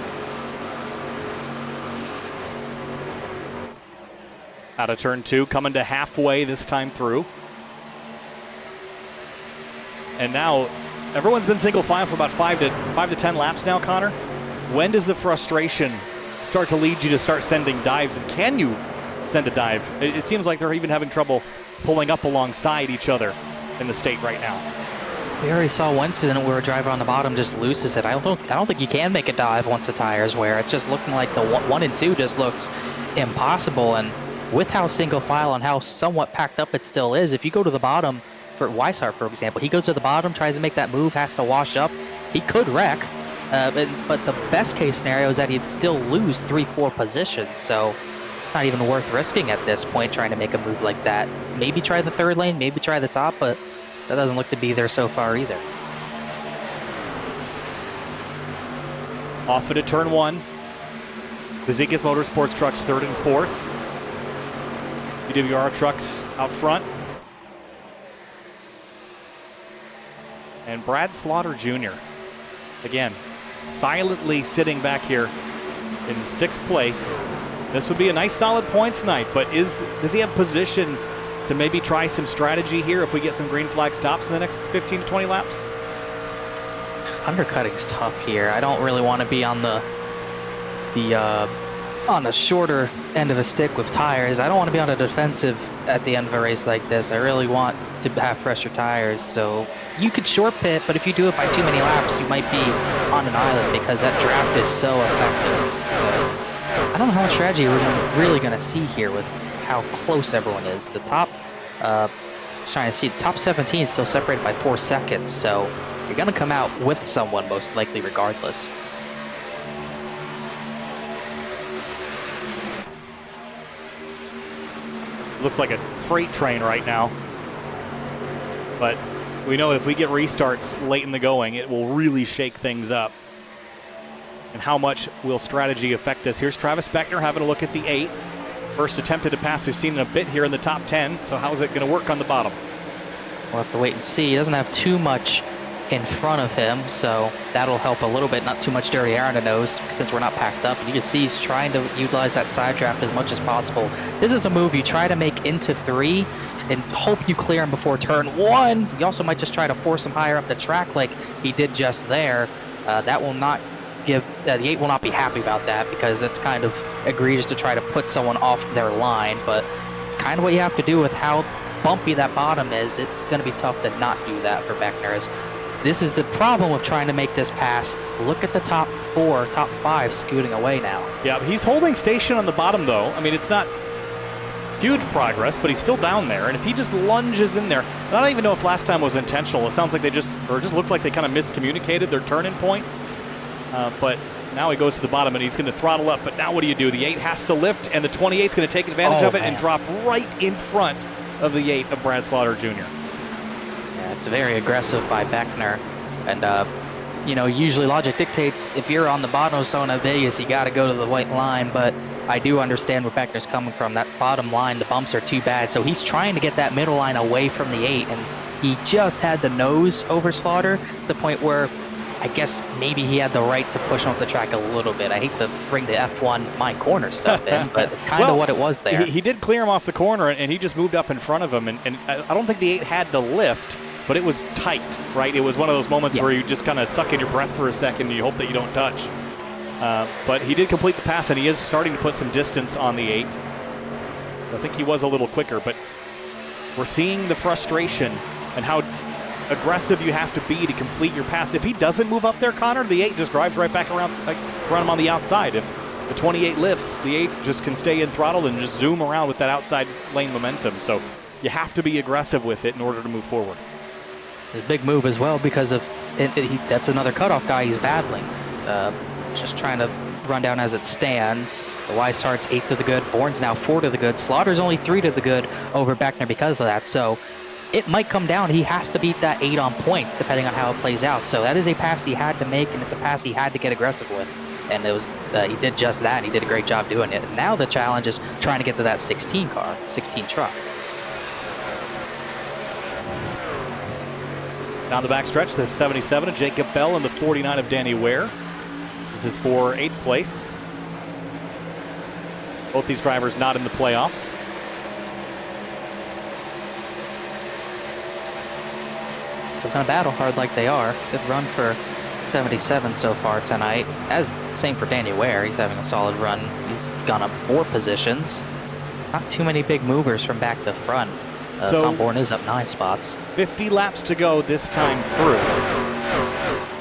Out of turn 2, coming to halfway this time through. And now, everyone's been single file for about 5 to 10 laps now, Connor. When does the frustration start to lead you to start sending dives? And can you send a dive? It seems like they're even having trouble pulling up alongside each other in the state right now. We already saw one incident where a driver on the bottom just loses it. I don't think you can make a dive once the tires wear. It's just looking like the 1 and 2 just looks impossible. And with how single file and how somewhat packed up it still is, if you go to the bottom, for Weishart, for example, he goes to the bottom, tries to make that move, has to wash up. He could wreck, but the best case scenario is that he'd still lose 3-4 positions. So it's not even worth risking at this point trying to make a move like that. Maybe try the third lane, maybe try the top, but that doesn't look to be there so far either. Off into turn 1. Bezekas Motorsports trucks 3rd and 4th. BWR trucks out front. And Brad Slaughter Jr. again, silently sitting back here in 6th place. This would be a nice solid points night, but does he have position to maybe try some strategy here if we get some green flag stops in the next 15 to 20 laps? Undercutting's tough here. I don't really want to be on the on a shorter end of a stick with tires. I don't want to be on a defensive at the end of a race like this. I really want to have fresher tires. So you could short pit, but if you do it by too many laps, you might be on an island because that draft is so effective. So I don't know how much strategy we're really going to see here with how close everyone is. The top, trying to see, the top 17 is still separated by 4 seconds. So you're going to come out with someone most likely regardless. Looks like a freight train right now. But we know if we get restarts late in the going, it will really shake things up. And how much will strategy affect this? Here's Travis Beckner having a look at the 8. First attempted to pass we've seen in a bit here in the top 10. So how is it going to work on the bottom? We'll have to wait and see. He doesn't have too much in front of him, so that'll help a little bit. Not too much dirty air on the nose since we're not packed up. And you can see he's trying to utilize that side draft as much as possible. This is a move you try to make into 3 and hope you clear him before turn 1. You also might just try to force him higher up the track like he did just there. That will not give, the 8 will not be happy about that because it's kind of egregious to try to put someone off their line, but it's kind of what you have to do with how bumpy that bottom is. It's going to be tough to not do that for Beckner. This is the problem with trying to make this pass. Look at the top 4, top 5 scooting away now. Yeah, he's holding station on the bottom, though. I mean, it's not huge progress, but he's still down there. And if he just lunges in there, and I don't even know if last time was intentional. It sounds like they just looked like they kind of miscommunicated their turn-in points. But now he goes to the bottom, and he's going to throttle up. But now what do? The 8 has to lift, and the 28 is going to take advantage of it and drop right in front of the 8 of Brad Slaughter Jr. It's very aggressive by Beckner, and you know, usually logic dictates if you're on the bottom of Zona Vegas, you got to go to the white line, but I do understand where Beckner's coming from. That bottom line, the bumps are too bad, so he's trying to get that middle line away from the 8, and he just had the nose over Slaughter to the point where I guess maybe he had the right to push him up the track a little bit. I hate to bring the F1 my corner stuff in, but it's kind of what it was there. He did clear him off the corner, and he just moved up in front of him, and I don't think the 8 had to lift, but it was tight, right? It was one of those moments where you just kind of suck in your breath for a second and you hope that you don't touch. But he did complete the pass, and he is starting to put some distance on the 8. So I think he was a little quicker, but we're seeing the frustration and how aggressive you have to be to complete your pass. If he doesn't move up there, Connor, the 8 just drives right back around him on the outside. If the 28 lifts, the 8 just can stay in throttle and just zoom around with that outside lane momentum. So you have to be aggressive with it in order to move forward. A big move as well because of that's another cutoff guy he's battling. Just trying to run down as it stands. The Weishart's 8 to the good. Bourne's now 4 to the good. Slaughter's only 3 to the good over Beckner because of that. So it might come down. He has to beat that 8 on points depending on how it plays out. So that is a pass he had to make, and it's a pass he had to get aggressive with. And it was he did just that, and he did a great job doing it. And now the challenge is trying to get to that 16 truck. Down the backstretch, the 77 of Jacob Bell and the 49 of Danny Ware. This is for 8th place. Both these drivers not in the playoffs. They're going to battle hard like they are. Good run for 77 so far tonight. Same for Danny Ware. He's having a solid run. He's gone up 4 positions. Not too many big movers from back to front. So Tom Bourne is up 9 spots. 50 laps to go this time through.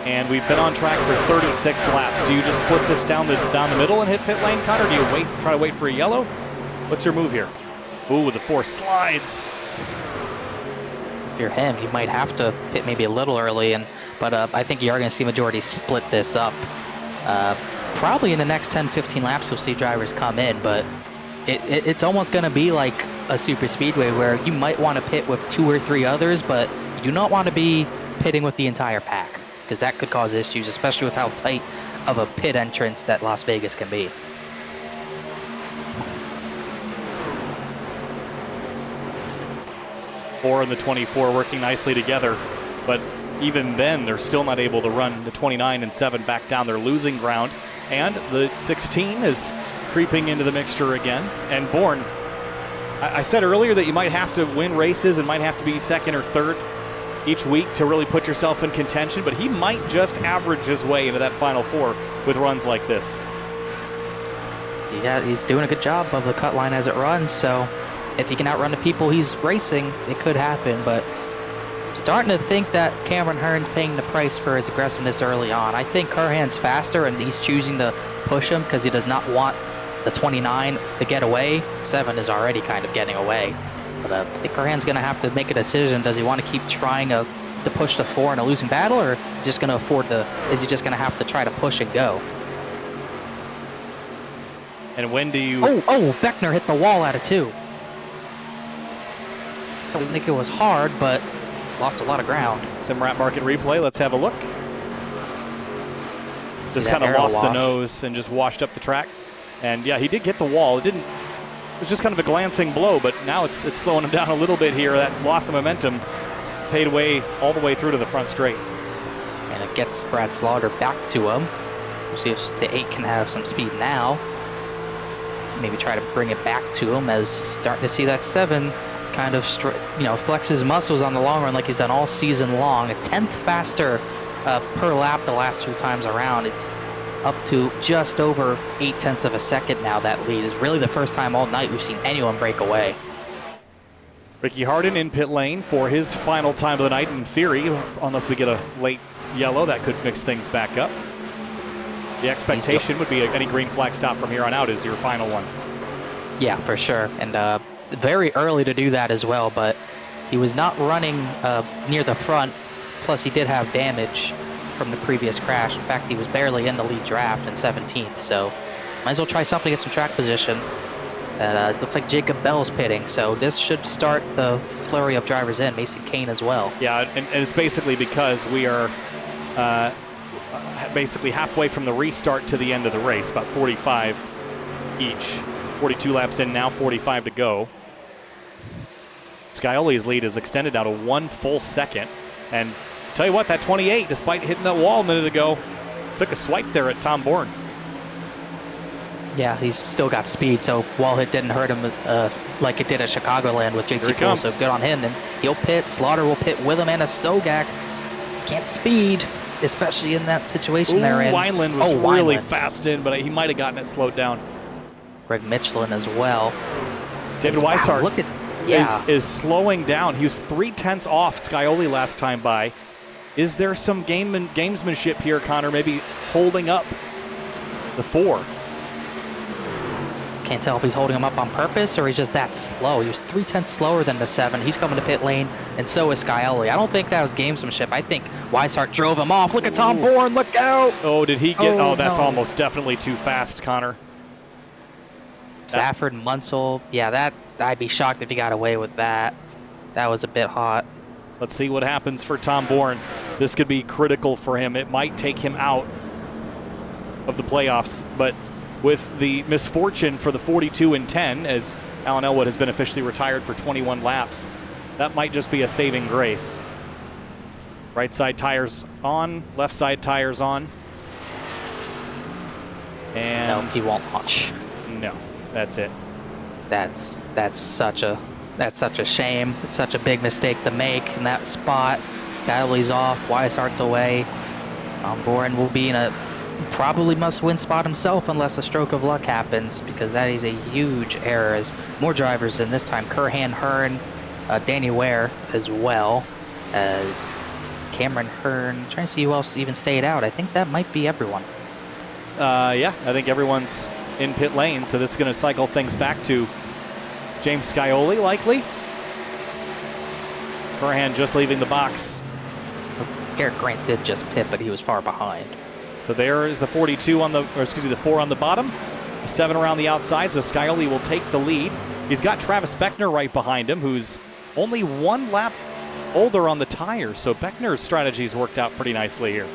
And we've been on track for 36 laps. Do you just split this down the middle and hit pit lane, Connor? Do you try to wait for a yellow? What's your move here? Ooh, the 4 slides. If you're him, you might have to pit maybe a little early, but I think you are going to see majority split this up. Probably in the next 10-15 laps you'll see drivers come in, but it's almost going to be like a super speedway where you might want to pit with 2 or 3 others, but you do not want to be pitting with the entire pack because that could cause issues, especially with how tight of a pit entrance that Las Vegas can be. Four and the 24 working nicely together, but even then they're still not able to run the 29 and 7 back down. They're losing ground, and the 16 is creeping into the mixture again. And Bourne, I said earlier that you might have to win races and might have to be 2nd or 3rd each week to really put yourself in contention, but he might just average his way into that final 4 with runs like this. he's doing a good job of the cut line as it runs. So if he can outrun the people he's racing, it could happen. But starting to think that Cameron Hearn's paying the price for his aggressiveness early on. I think Curhan's faster, and he's choosing to push him because he does not want the 29 to get away. 7 is already kind of getting away. But I think Curhan's going to have to make a decision. Does he want to keep trying to push the 4 in a losing battle, or is he just going to is he just going to have to try to push and go? And when do you... Oh, Beckner hit the wall out of 2. Don't think it was hard, but lost a lot of ground. Simrat Market replay. Let's have a look. Just kind of lost the nose and just washed up the track. And yeah, he did get the wall. It was just kind of a glancing blow, but now it's slowing him down a little bit here. That loss of momentum paid away all the way through to the front straight. And it gets Brad Slaughter back to him. We'll see if the 8 can have some speed now. Maybe try to bring it back to him, as starting to see that 7 kind of flex his muscles on the long run like he's done all season long. A 10th faster per lap the last 2 times around. It's up to just over 0.8 of a second now. That lead is really the first time all night we've seen anyone break away. Ricky Harden in pit lane for his final time of the night, in theory, unless we get a late yellow that could mix things back up. The expectation would be any green flag stop from here on out is your final one. Yeah, for sure. And very early to do that as well, but he was not running near the front. Plus, he did have damage from the previous crash. In fact, he was barely in the lead draft in 17th, so might as well try something to get some track position. And it looks like Jacob Bell's pitting, so this should start the flurry of drivers in. Mason Kane as well. Yeah, and it's basically because we are basically halfway from the restart to the end of the race, about 45 each. 42 laps in now, 45 to go. Scioli's lead is extended now to 1 full second. And tell you what, that 28, despite hitting that wall a minute ago, took a swipe there at Tom Bourne. Yeah, he's still got speed, so wall hit didn't hurt him like it did at Chicagoland with JT Poole, so good on him. And he'll pit, Slaughter will pit with him, and a Sogak can't speed, especially in that situation they're in. Wineland was really fast in, but he might have gotten it slowed down. Greg Michelin as well. David Weishart is slowing down. He was 0.3 off Scioli last time by. Is there some gamesmanship here, Connor? Maybe holding up the 4? Can't tell if he's holding him up on purpose or he's just that slow. He was 0.3 slower than the 7. He's coming to pit lane, and so is Scioli. I don't think that was gamesmanship. I think Weishart drove him off. Look at Tom Bourne. Look out. Oh, did he get? Oh, that's almost definitely too fast, Connor. Stafford, Munsell. Yeah, that I'd be shocked if he got away with that. That was a bit hot. Let's see what happens for Tom Bourne. This could be critical for him. It might take him out of the playoffs, but with the misfortune for the 42 and 10, as Alan Elwood has been officially retired for 21 laps, that might just be a saving grace. Right side tires on, left side tires on. And no, he won't launch. No, that's it. That's such a shame. It's such a big mistake to make in that spot. Scioli's off, Weishart's away. Tom Bourne will be in a probably must-win spot himself unless a stroke of luck happens, because that is a huge error. As more drivers in this time, Curhan, Hearn, Danny Ware as well as Cameron Hearn. Trying to see who else even stayed out. I think that might be everyone. Yeah, I think everyone's in pit lane, so this is going to cycle things back to James Scioli, likely. Curhan just leaving the box. Garrett Grant did just pit, but he was far behind. So there is the 42 on the, or excuse me, the 4 on the bottom, the 7 around the outside. So Scioli will take the lead. He's got Travis Beckner right behind him, who's only 1 lap older on the tires. So Beckner's strategy's worked out pretty nicely here.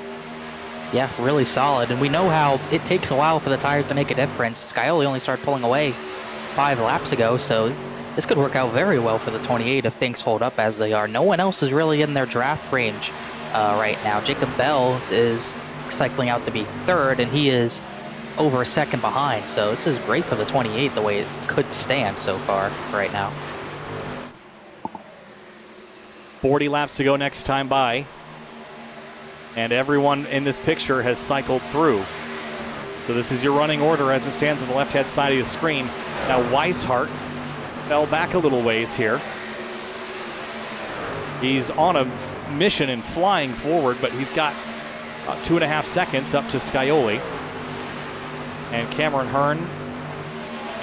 Yeah, really solid. And we know how it takes a while for the tires to make a difference. Scioli only started pulling away 5 laps ago, so this could work out very well for the 28 if things hold up as they are. No one else is really in their draft range right now. Jacob Bell is cycling out to be 3rd, and he is over a second behind. So this is great for the 28 the way it could stand so far right now. 40 laps to go next time by. And everyone in this picture has cycled through. So this is your running order as it stands on the left-hand side of the screen. Now Weishart fell back a little ways here. He's on a mission and flying forward, but he's got 2.5 seconds up to Scioli. And Cameron Hearn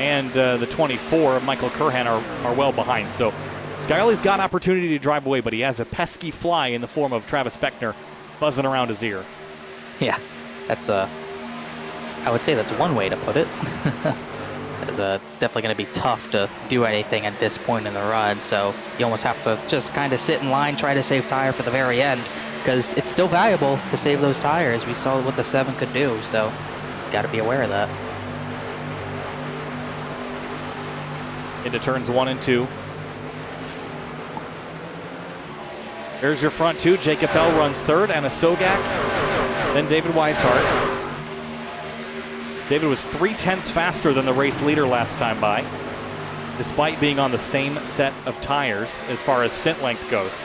and the 24, Michael Curhan, are well behind. So Scioli's got opportunity to drive away, but he has a pesky fly in the form of Travis Beckner buzzing around his ear. Yeah, that's I would say that's one way to put it. It's definitely going to be tough to do anything at this point in the run, so you almost have to just kind of sit in line, try to save tire for the very end, because it's still valuable to save those tires. We saw what the 7 could do, so got to be aware of that. Into turns 1 and 2. Here's your front 2. Jacob Bell runs 3rd, Anna Sogak, then David Weishart. David was 0.3 faster than the race leader last time by, despite being on the same set of tires as far as stint length goes.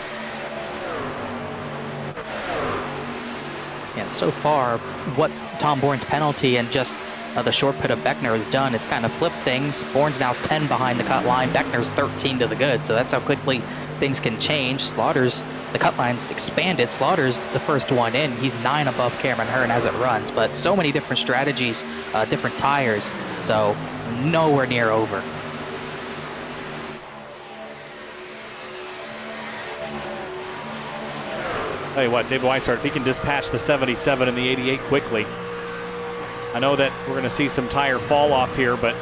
And so far, what Tom Bourne's penalty and just the short pit of Beckner has done, it's kind of flipped things. Bourne's now 10 behind the cut line. Beckner's 13 to the good, so that's how quickly things can change. Slaughter's, the cut line's expanded. Slaughter's the first one in. He's 9 above Cameron Hearn as it runs, but so many different strategies, different tires, so nowhere near over. Tell you what, David Weishart, if he can dispatch the 77 and the 88 quickly, I know that we're going to see some tire fall off here, but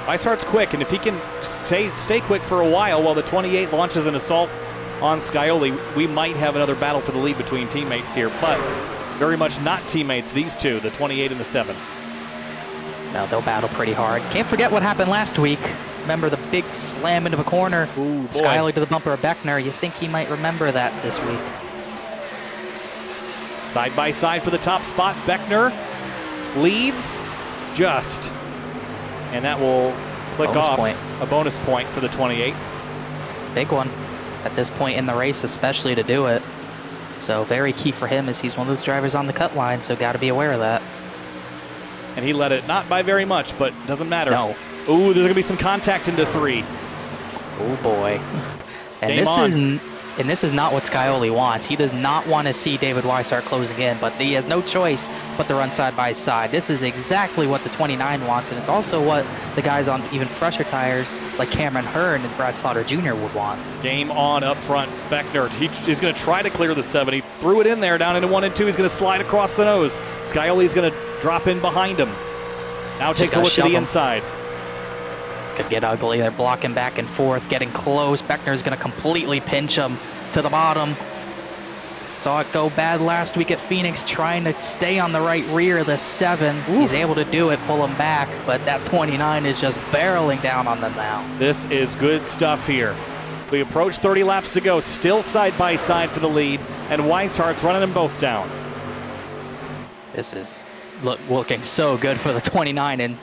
Weishart's quick, and if he can stay quick for a while the 28 launches an assault on Scioli, we might have another battle for the lead between teammates here, but very much not teammates, these two, the 28 and the 7. No, they'll battle pretty hard. Can't forget what happened last week. Remember the big slam into the corner? Ooh, boy. Scioli to the bumper of Beckner. You think he might remember that this week. Side by side for the top spot. Beckner leads just, and that will click Bonus off point. a bonus point for the 28. It's a big one at this point in the race, especially to do it. So very key for him as he's one of those drivers on the cut line, so got to be aware of that. And he led it not by very much, but doesn't matter. No. Ooh, there's going to be some contact into 3. Oh boy. And Game this is not what Scioli wants. He does not want to see David Weishart closing in, but he has no choice but to run side by side. This is exactly what the 29 wants, and it's also what the guys on even fresher tires like Cameron Hearn and Brad Slaughter Jr. would want. Game on up front. Beckner, he's going to try to clear the 7. He threw it in there down into 1 and 2. He's going to slide across the nose. Scioli's going to drop in behind him. Now takes a look to the inside. Could get ugly. They're blocking back and forth, getting close. Beckner's going to completely pinch him to the bottom. Saw it go bad last week at Phoenix, trying to stay on the right rear of the 7. Ooh. He's able to do it, pull him back, but that 29 is just barreling down on them now. This is good stuff here. We approach 30 laps to go, still side by side for the lead, and Weishart's running them both down. This is looking so good for the 29, and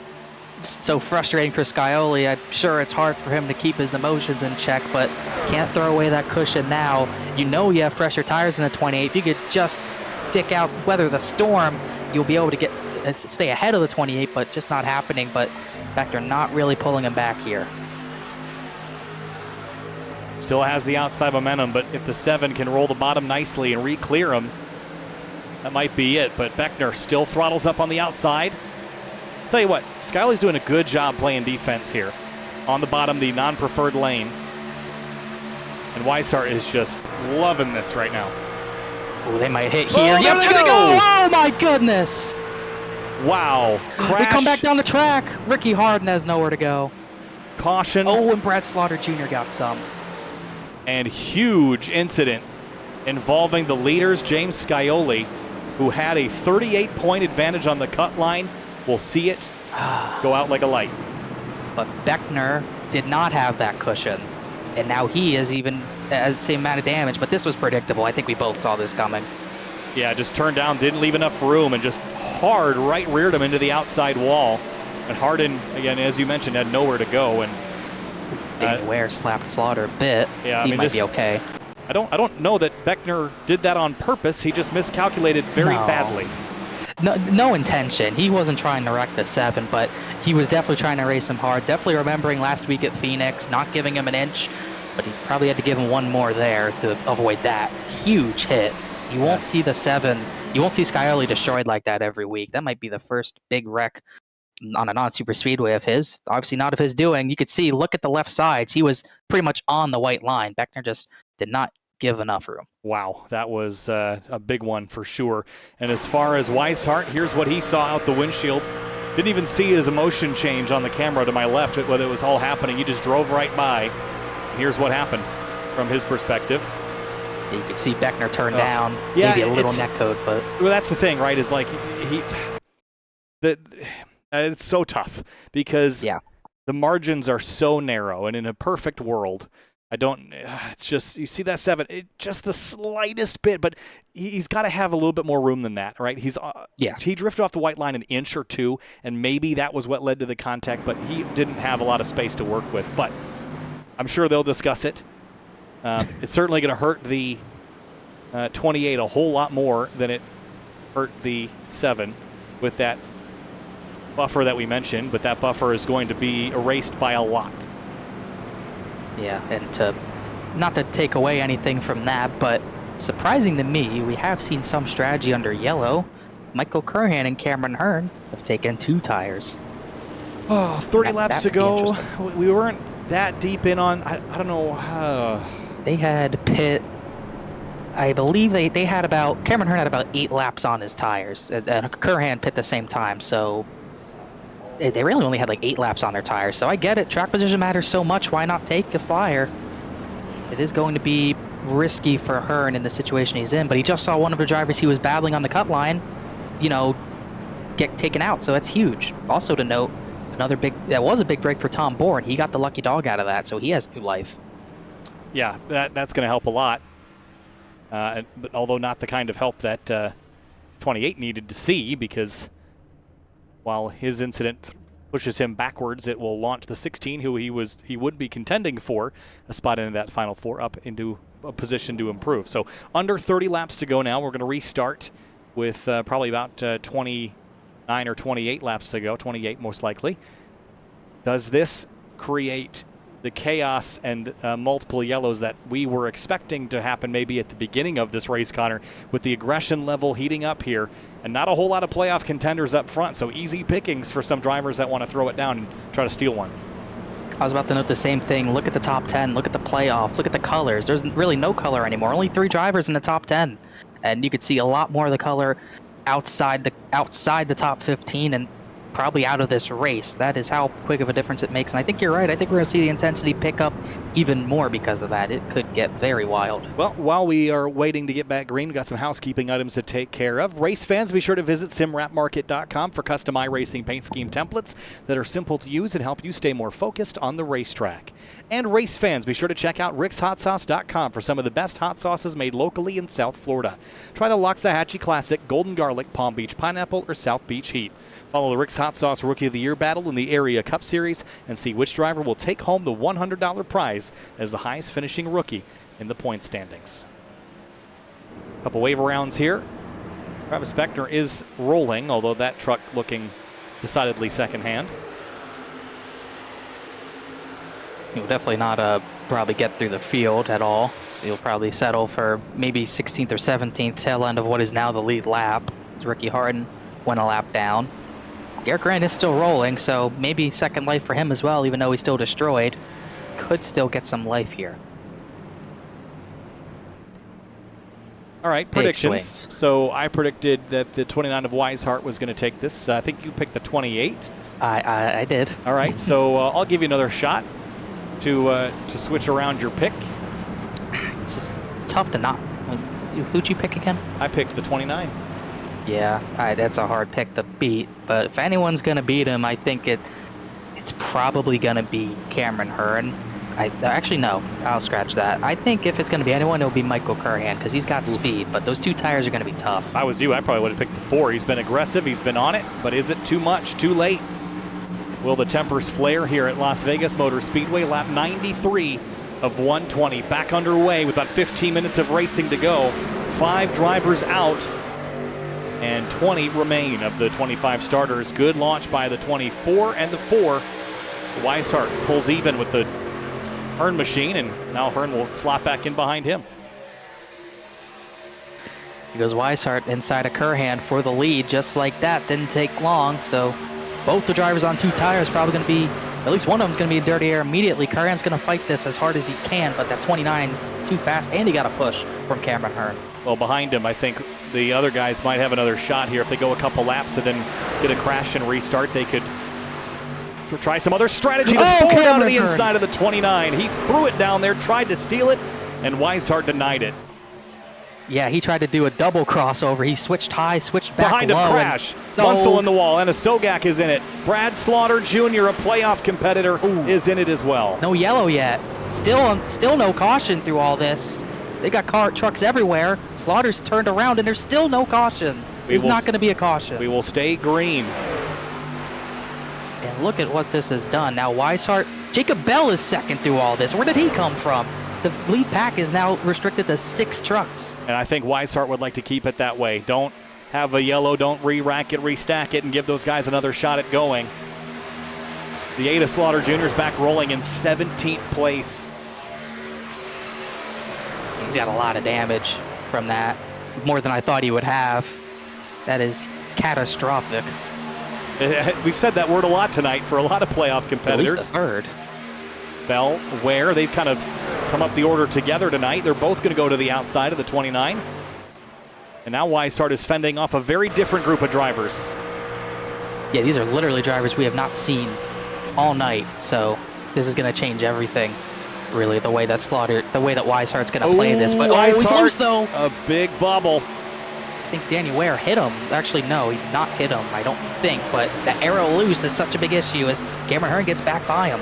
so frustrating for Scioli. I'm sure it's hard for him to keep his emotions in check, but can't throw away that cushion now. You know you have fresher tires in the 28. If you could just stick out, weather the storm, you'll be able to stay ahead of the 28, but just not happening. But Beckner not really pulling him back here. Still has the outside momentum, but if the 7 can roll the bottom nicely and re-clear him, that might be it. But Beckner still throttles up on the outside. Tell you what, Scioli's doing a good job playing defense here. On the bottom, the non-preferred lane. And Weishart is just loving this right now. Oh, they might hit here. Oh, yep, there they go! Oh my goodness! Wow. Crash. They come back down the track. Ricky Harden has nowhere to go. Caution. Oh, and Brad Slaughter Jr. got some. And huge incident involving the leaders, James Scioli, who had a 38-point advantage on the cut line. We'll see it go out like a light. But Beckner did not have that cushion, and now he is even at the same amount of damage, but this was predictable. I think we both saw this coming. Yeah, just turned down, didn't leave enough room, and just hard right reared him into the outside wall. And Harden, again, as you mentioned, had nowhere to go. And David Ware slapped Slaughter a bit. Yeah, he might be okay. I don't know that Beckner did that on purpose. He just miscalculated very badly. no intention. He wasn't trying to wreck the 7, but he was definitely trying to race him hard. Definitely remembering last week at Phoenix, not giving him an inch, but he probably had to give him one more there to avoid that huge hit. You won't see the 7. You won't see Scioli destroyed like that every week. That might be the first big wreck on a non-super speedway of his. Obviously not of his doing. You could see, look at the left sides. He was pretty much on the white line. Beckner just did not give enough room. Wow, that was a big one for sure. And as far as Weishart, here's what he saw out the windshield. Didn't even see his emotion change on the camera to my left, whether it was all happening. He just drove right by. Here's what happened from his perspective. You could see Beckner turn down, yeah, maybe a little neck code, but well, that's the thing, right? Is like it's so tough because the margins are so narrow, and in a perfect world, it's just, you see that 7, just the slightest bit, but he's got to have a little bit more room than that, right? He drifted off the white line an inch or two, and maybe that was what led to the contact, but he didn't have a lot of space to work with. But I'm sure they'll discuss it. It's certainly going to hurt the 28 a whole lot more than it hurt the 7 with that buffer that we mentioned, but that buffer is going to be erased by a lot. Yeah, and not to take away anything from that, but surprising to me, we have seen some strategy under yellow. Michael Curhan and Cameron Hearn have taken 2 tires. Oh, 30 laps to go. We weren't that deep in on, I don't know. They had pit, I believe they had about, Cameron Hearn had about 8 laps on his tires, and Curhan pit the same time, so they really only had like 8 laps on their tires. So I get it, track position matters so much, why not take a flyer? It is going to be risky for Hearn in the situation he's in, but he just saw one of the drivers he was battling on the cut line, get taken out, so that's huge. Also to note, that was a big break for Tom Bourne. He got the lucky dog out of that, so he has new life. Yeah, that's going to help a lot. But although not the kind of help that 28 needed to see, because while his incident pushes him backwards, it will launch the 16, who he would be contending for a spot into that Final 4, up into a position to improve. So under 30 laps to go now. We're going to restart with probably about 29 or 28 laps to go, 28 most likely. Does this create the chaos and multiple yellows that we were expecting to happen maybe at the beginning of this race, Connor, with the aggression level heating up here and not a whole lot of playoff contenders up front, so easy pickings for some drivers that want to throw it down and try to steal one? I was about to note the same thing. Look at the top 10, look at the playoffs, look at the colors. There's really no color anymore, only 3 drivers in the top 10, and you could see a lot more of the color outside the top 15 and probably out of this race. That is how quick of a difference it makes, and I think you're right. I think we're going to see the intensity pick up even more because of that. It could get very wild. Well, while we are waiting to get back green, we've got some housekeeping items to take care of. Race fans, be sure to visit simwrapmarket.com for custom iRacing paint scheme templates that are simple to use and help you stay more focused on the racetrack. And race fans, be sure to check out rickshotsauce.com for some of the best hot sauces made locally in South Florida. Try the Loxahatchee Classic, Golden Garlic, Palm Beach Pineapple, or South Beach Heat. Follow the Rick's Hot Sauce Rookie of the Year battle in the Area Cup Series and see which driver will take home the $100 prize as the highest finishing rookie in the point standings. Couple wave rounds here. Travis Beckner is rolling, although that truck looking decidedly secondhand. He'll definitely not probably get through the field at all, so he'll probably settle for maybe 16th or 17th, tail end of what is now the lead lap. Ricky Harden went a lap down. Garrett Grant is still rolling, so maybe second life for him as well, even though he's still destroyed. Could still get some life here. All right, predictions. So I predicted that the 29 of Weishart was going to take this. I think you picked the 28. I did. All right, so I'll give you another shot to switch around your pick. It's tough to not. Who'd you pick again? I picked the 29. Yeah, that's a hard pick to beat, but if anyone's going to beat him, I think it's probably going to be Cameron Hearn. Actually, no, I'll scratch that. I think if it's going to be anyone, it'll be Michael Curhan, because he's got speed, but those 2 tires are going to be tough. If I was you, I probably would have picked the 4. He's been aggressive, he's been on it, but is it too much, too late? Will the tempers flare here at Las Vegas Motor Speedway? Lap 93 of 120, back underway with about 15 minutes of racing to go. 5 drivers out. and 20 remain of the 25 starters. Good launch by the 24 and the 4. Weishart pulls even with the Hearn machine, and now Hearn will slot back in behind him. He goes Weishart inside of Curhan for the lead, just like that. Didn't take long, so both the drivers on 2 tires probably going to be, at least one of them's going to be in dirty air immediately. Curhan's going to fight this as hard as he can, but that 29 too fast, and he got a push from Cameron Hearn. Well, behind him, I think the other guys might have another shot here. If they go a couple laps and then get a crash and restart, they could try some other strategy. The 4 down to the inside of the 29. He threw it down there, tried to steal it, and Weishart denied it. Yeah, he tried to do a double crossover. He switched high, switched back behind low. Behind him, crash. Munsell in the wall, and a Sogak is in it. Brad Slaughter Jr., a playoff competitor, is in it as well. No yellow yet. Still no caution through all this. They got trucks everywhere. Slaughter's turned around, and there's still no caution. There's not going to be a caution. We will stay green. And look at what this has done. Now Weishart, Jacob Bell is second through all this. Where did he come from? The lead pack is now restricted to 6 trucks. And I think Weishart would like to keep it that way. Don't have a yellow, don't re-rack it, restack it, and give those guys another shot at going. The Ada Slaughter Jr. is back rolling in 17th place. He's got a lot of damage from that, more than I thought he would have. That is catastrophic. We've said that word a lot tonight for a lot of playoff competitors. At least the 3rd. Bell, Ware, they've kind of come up the order together tonight. They're both going to go to the outside of the 29. And now Weishart is fending off a very different group of drivers. Yeah, these are literally drivers we have not seen all night. So this is going to change everything, really, the way that Weishart's going to play this. But he's loose, though. A big bubble. I think Danny Ware hit him. Actually, no, he did not hit him, I don't think. But that arrow loose is such a big issue as Cameron Hearn gets back by him.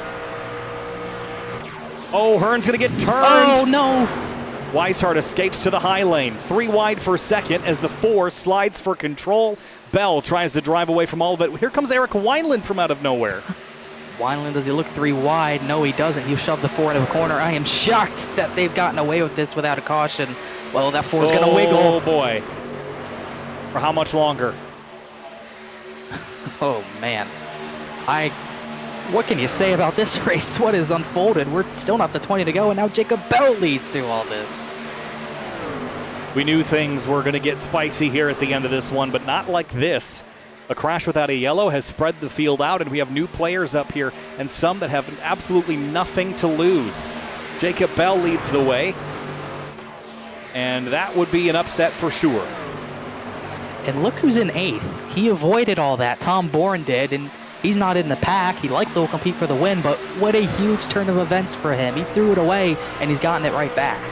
Oh, Hearn's going to get turned. Oh, no. Weishart escapes to the high lane. 3 wide for second as the 4 slides for control. Bell tries to drive away from all of it. Here comes Eric Wineland from out of nowhere. Wineland, does he look 3 wide? No, he doesn't. He shoved the 4 into a corner. I am shocked that they've gotten away with this without a caution. Well, that 4's going to wiggle. Oh, boy. For how much longer? Oh, man. What can you say about this race? What has unfolded? We're still not the 20 to go, and now Jacob Bell leads through all this. We knew things were going to get spicy here at the end of this one, but not like this. A crash without a yellow has spread the field out, and we have new players up here and some that have absolutely nothing to lose. Jacob Bell leads the way, and that would be an upset for sure. And look who's in 8th. He avoided all that. Tom Bourne did, and he's not in the pack. He likely will compete for the win, but what a huge turn of events for him. He threw it away, and he's gotten it right back.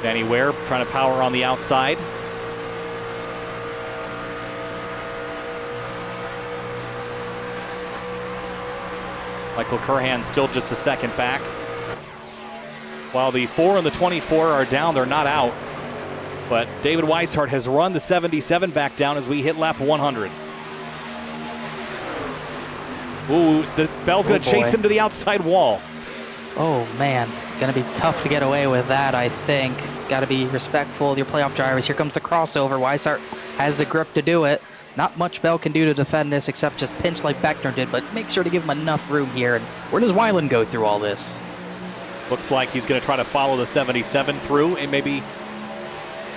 Danny Ware trying to power on the outside. Michael Curhan still just a second back. While the 4 and the 24 are down, they're not out. But David Weishart has run the 77 back down as we hit lap 100. Ooh, the Bell's going to chase him to the outside wall. Oh, man. Going to be tough to get away with that, I think. Got to be respectful of your playoff drivers. Here comes the crossover. Weishart has the grip to do it. Not much Bell can do to defend this except just pinch like Beckner did, but make sure to give him enough room here. And where does Weiland go through all this? Looks like he's going to try to follow the 77 through and maybe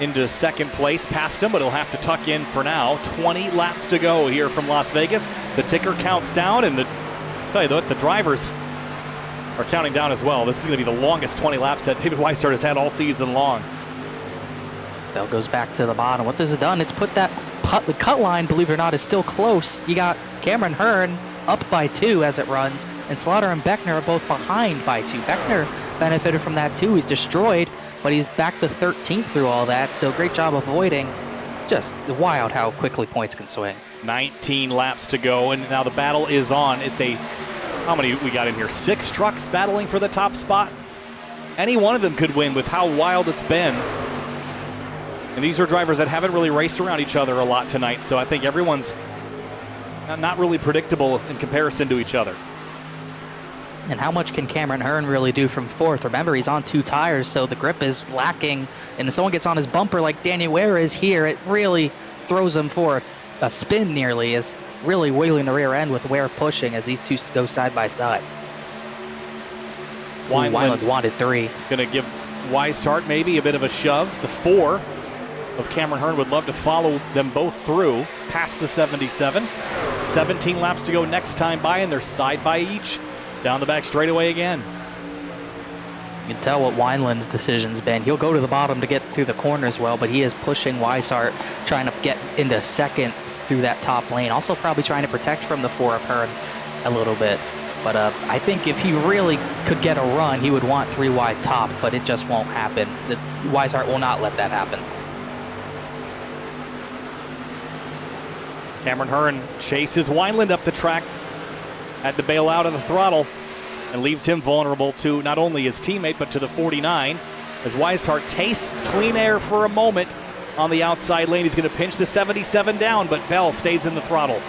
into second place past him, but he'll have to tuck in for now. 20 laps to go here from Las Vegas. The ticker counts down, and tell you what, the drivers are counting down as well. This is going to be the longest 20 laps that David Weishart has had all season long. Bell goes back to the bottom. What this has done, it's put the cut line, believe it or not, is still close. You got Cameron Hearn up by 2 as it runs, and Slaughter and Beckner are both behind by 2. Beckner benefited from that too. He's destroyed, but he's back to 13th through all that, so great job avoiding. Just wild how quickly points can swing. 19 laps to go, and now the battle is on. It's how many we got in here? 6 trucks battling for the top spot. Any one of them could win with how wild it's been. And these are drivers that haven't really raced around each other a lot tonight, so I think everyone's not really predictable in comparison to each other. And how much can Cameron Hearn really do from fourth? Remember, he's on 2 tires, so the grip is lacking. And if someone gets on his bumper like Danny Ware is here, it really throws him for a spin nearly, is really wiggling the rear end with Ware pushing as these two go side by side. Wineland's wanted 3. Going to give Weishart maybe a bit of a shove. The 4 of Cameron Hearn would love to follow them both through past the 77. 17 laps to go next time by, and they're side by each. Down the back straightaway again. You can tell what Wineland's decision's been. He'll go to the bottom to get through the corners well, but he is pushing Weishart, trying to get into second through that top lane. Also probably trying to protect from the 4 of Hearn a little bit. But I think if he really could get a run, he would want 3 wide top, but it just won't happen. Weishart will not let that happen. Cameron Hearn chases Wineland up the track. Had to bail out of the throttle and leaves him vulnerable to not only his teammate, but to the 49. As Weishart tastes clean air for a moment on the outside lane. He's going to pinch the 77 down, but Bell stays in the throttle.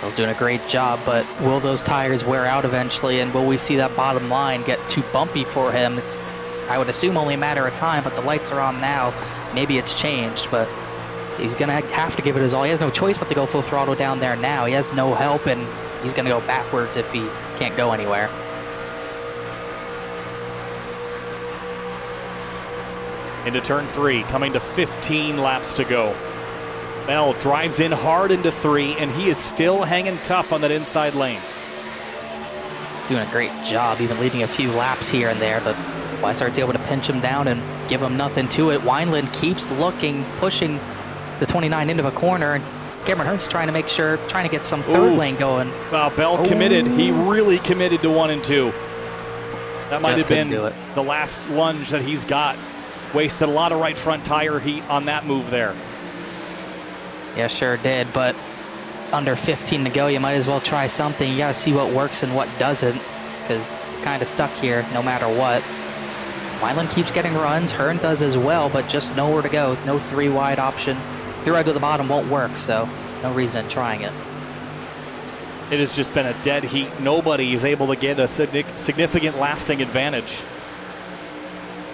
Bell's doing a great job, but will those tires wear out eventually, and will we see that bottom line get too bumpy for him? It's, I would assume, only a matter of time, but the lights are on now. Maybe it's changed, but he's going to have to give it his all. He has no choice but to go full throttle down there now. He has no help, and he's going to go backwards if he can't go anywhere. Into turn 3, coming to 15 laps to go. Bell drives in hard into 3, and he is still hanging tough on that inside lane. Doing a great job, even leading a few laps here and there, but Weishart's able to pinch him down and give him nothing to it. Wineland keeps looking, pushing the 29 into a corner, and Cameron Hearn's trying to get some third lane going. Wow, Bell committed. He really committed to 1 and 2. That might have been the last lunge that he's got. Wasted a lot of right front tire heat on that move there. Yeah, sure did, but under 15 to go, you might as well try something. You got to see what works and what doesn't, because you're kind of stuck here no matter what. Wineland keeps getting runs. Hearn does as well, but just nowhere to go. No 3 wide option. 3 wide to the bottom won't work, so no reason in trying it. It has just been a dead heat. Nobody is able to get a significant lasting advantage.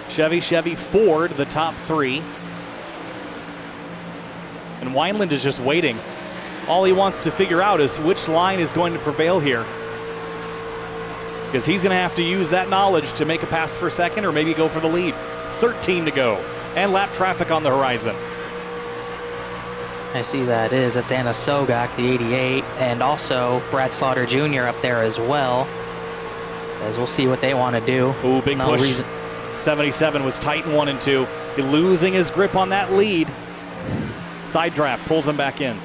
Chevy, Ford, the top 3. And Wineland is just waiting. All he wants to figure out is which line is going to prevail here. Because he's going to have to use that knowledge to make a pass for second or maybe go for the lead. 13 to go. And lap traffic on the horizon. I see that is. That's Anna Sogak, the 88, and also Brad Slaughter Jr. up there as well. As we'll see what they want to do. Ooh, big push. 77 was tight in 1 and 2. He's losing his grip on that lead. Side draft pulls him back in.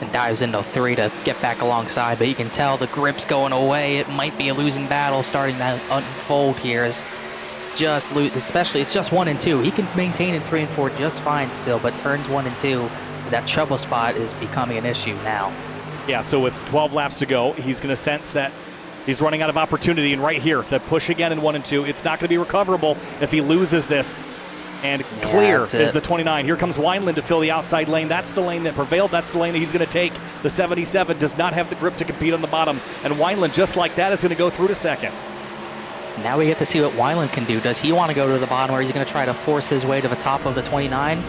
And dives into 3 to get back alongside, but you can tell the grip's going away. It might be a losing battle starting to unfold here. Especially, it's just 1 and 2. He can maintain in 3 and 4 just fine still, but turns 1 and 2, that trouble spot is becoming an issue now. Yeah, so with 12 laps to go, he's going to sense that he's running out of opportunity, and right here, the push again in 1 and 2, it's not going to be recoverable if he loses this. And clear is the 29. Here comes Wineland to fill the outside lane. That's the lane that prevailed. That's the lane that he's going to take. The 77 does not have the grip to compete on the bottom. And Wineland, just like that, is going to go through to second. Now we get to see what Wineland can do. Does he want to go to the bottom, or is he going to try to force his way to the top of the 29?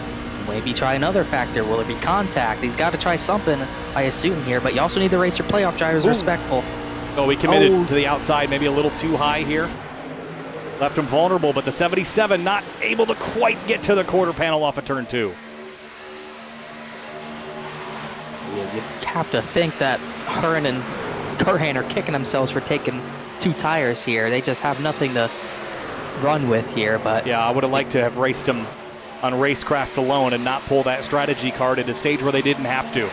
Maybe try another factor. Will it be contact? He's got to try something, I assume, here. But you also need to race your playoff drivers respectful. Oh, he committed to the outside, maybe a little too high here. Left him vulnerable, but the 77 not able to quite get to the quarter panel off of turn 2. You have to think that Hearn and Curhan are kicking themselves for taking 2 tires here. They just have nothing to run with here. But yeah, I would have liked to have raced him on Racecraft alone and not pull that strategy card at a stage where they didn't have to.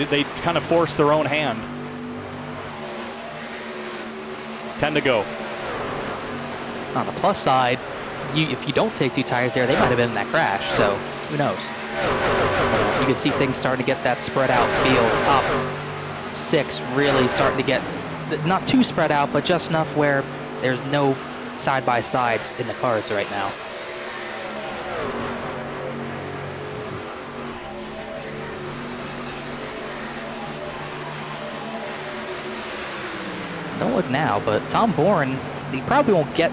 They kind of forced their own hand. 10 to go. On the plus side, if you don't take 2 tires there, they might have been in that crash, so who knows. You can see things starting to get that spread out feel. The top 6 really starting to get, not too spread out, but just enough where there's no side-by-side in the cards right now. don't look now, but Tom Bourne, he probably won't get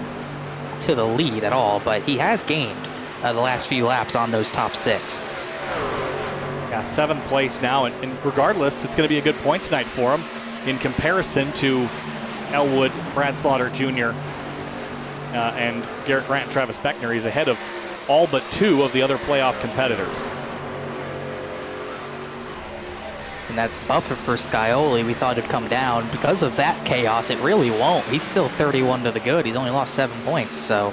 to the lead at all, but he has gained the last few laps on those top 6. Yeah, 7th place now, and regardless, it's going to be a good points night for him in comparison to Elwood, Brad Slaughter Jr., and Garrett Grant and Travis Beckner. He's ahead of all but 2 of the other playoff competitors. And that buffer for Scioli, we thought it'd come down. Because of that chaos, it really won't. He's still 31 to the good. He's only lost 7 points, so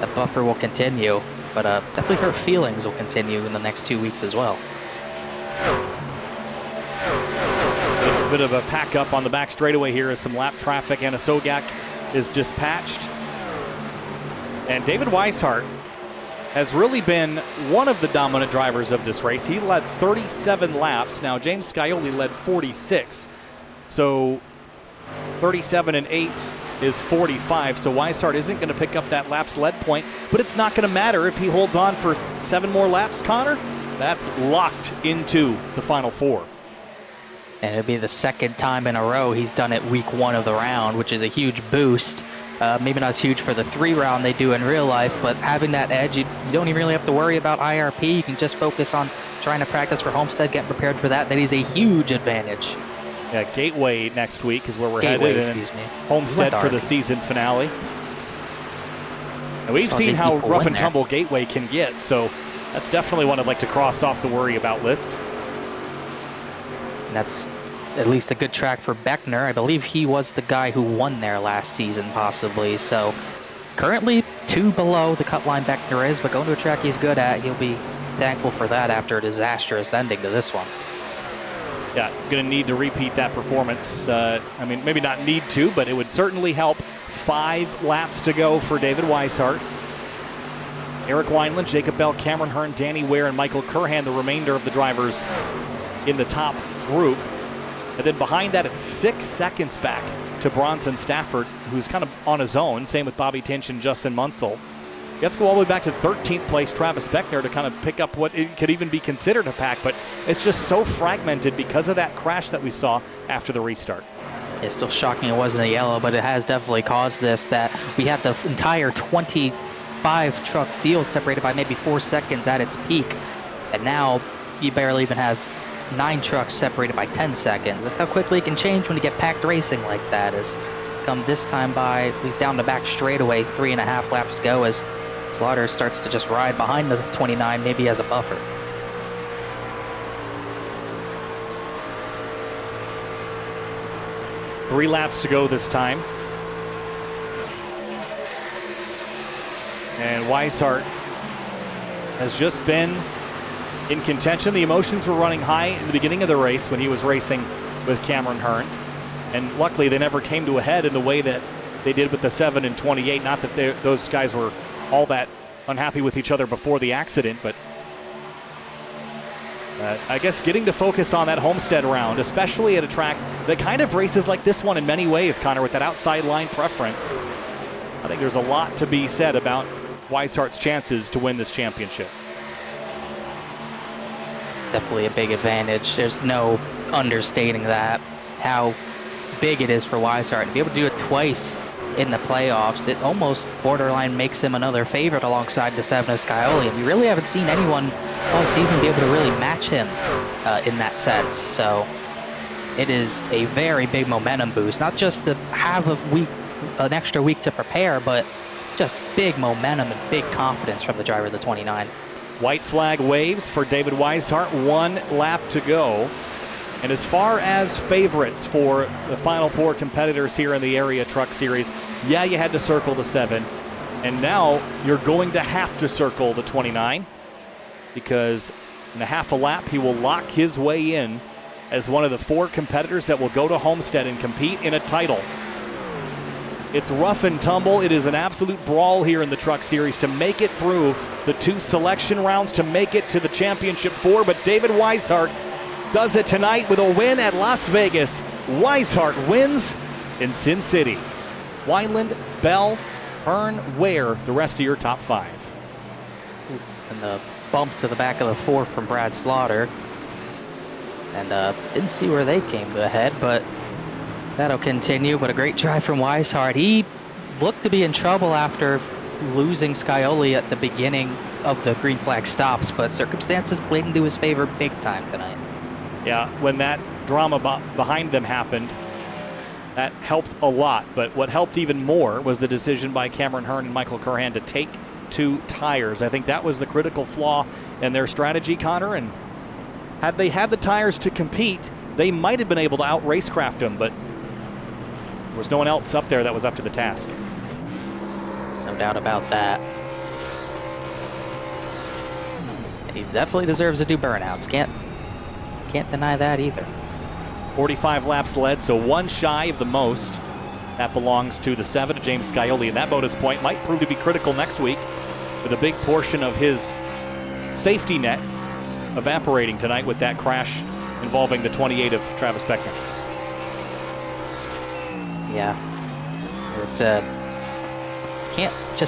that buffer will continue. But definitely her feelings will continue in the next 2 weeks as well. A bit of a pack up on the back straightaway here as some lap traffic. Anna Sogak is dispatched. And David Weishart has really been one of the dominant drivers of this race. He led 37 laps. Now, James Scioli led 46. So 37 and 8 is 45. So Weishart isn't going to pick up that laps led point, but it's not going to matter if he holds on for 7 more laps, Connor. That's locked into the final 4. And it'll be the 2nd time in a row he's done it week 1 of the round, which is a huge boost. Maybe not as huge for the 3 round they do in real life, but having that edge, you don't even really have to worry about IRP. You can just focus on trying to practice for Homestead, getting prepared for that. That is a huge advantage. Yeah, Gateway next week is where we're Gateway, headed. excuse me. Homestead for the season finale. And we've seen how rough and tumble Gateway can get, so that's definitely one I'd like to cross off the worry about list. And that's at least a good track for Beckner. I believe he was the guy who won there last season, possibly. So currently 2 below the cut line Beckner is, but going to a track he's good at, he'll be thankful for that after a disastrous ending to this one. Yeah, going to need to repeat that performance. I mean, maybe not need to, but it would certainly help. 5 laps to go for David Weishart. Eric Wineland, Jacob Bell, Cameron Hearn, Danny Ware, and Michael Curhan, the remainder of the drivers in the top group. And then behind that, it's 6 seconds back to Bronson Stafford, who's kind of on his own. Same with Bobby Tinch and Justin Munsell. You have to go all the way back to 13th place Travis Beckner to kind of pick up what it could even be considered a pack, but it's just so fragmented because of that crash that we saw after the restart. It's still shocking it wasn't a yellow, but it has definitely caused this, that we had the entire 25 truck field separated by maybe 4 seconds at its peak, and now you barely even have 9 trucks separated by 10 seconds. That's how quickly it can change when you get packed racing like that. As come this time by, we've down the back straightaway, 3.5 laps to go as Slaughter starts to just ride behind the 29, maybe as a buffer. Three laps to go this time. And Weishart has just been in contention. The emotions were running high in the beginning of the race when he was racing with Cameron Hearn. And luckily they never came to a head in the way that they did with the 7 and 28. Not that those guys were all that unhappy with each other before the accident, but I guess getting to focus on that Homestead round, especially at a track that kind of races like this one in many ways, Connor, with that outside line preference. I think there's a lot to be said about Weishart's chances to win this championship. Definitely a big advantage. There's no understating that, how big it is for Weishart. To be able to do it twice in the playoffs, it almost borderline makes him another favorite alongside the 7 of Scioli. And you really haven't seen anyone all season be able to really match him in that sense. So it is a very big momentum boost, not just to have an extra week to prepare, but just big momentum and big confidence from the driver of the 29. White flag waves for David Weishart, 1 lap to go. And as far as favorites for the final 4 competitors here in the Area Truck Series, yeah, you had to circle the 7. And now you're going to have to circle the 29, because in a half a lap, he will lock his way in as one of the 4 competitors that will go to Homestead and compete in a title. It's rough and tumble. It is an absolute brawl here in the Truck Series to make it through the 2 selection rounds, to make it to the Championship 4. But David Weishart does it tonight with a win at Las Vegas. Weishart wins in Sin City. Wineland, Bell, Hearn, Ware, the rest of your top 5. And the bump to the back of the 4 from Brad Slaughter. And didn't see where they came to a head, but That'll continue, but a great drive from Weishart. He looked to be in trouble after losing Scioli at the beginning of the green flag stops, but circumstances played into his favor big time tonight. Yeah, when that drama behind them happened, that helped a lot. But what helped even more was the decision by Cameron Hearn and Michael Curhan to take 2 tires. I think that was the critical flaw in their strategy, Connor. And had they had the tires to compete, they might have been able to out-racecraft them, but there was no one else up there that was up to the task. No doubt about that. And he definitely deserves to do burnouts. Can't deny that either. 45 laps led, so 1 shy of the most. That belongs to the 7 of James Scioli, and that bonus point might prove to be critical next week with a big portion of his safety net evaporating tonight with that crash involving the 28 of Travis Beckner. Yeah, it's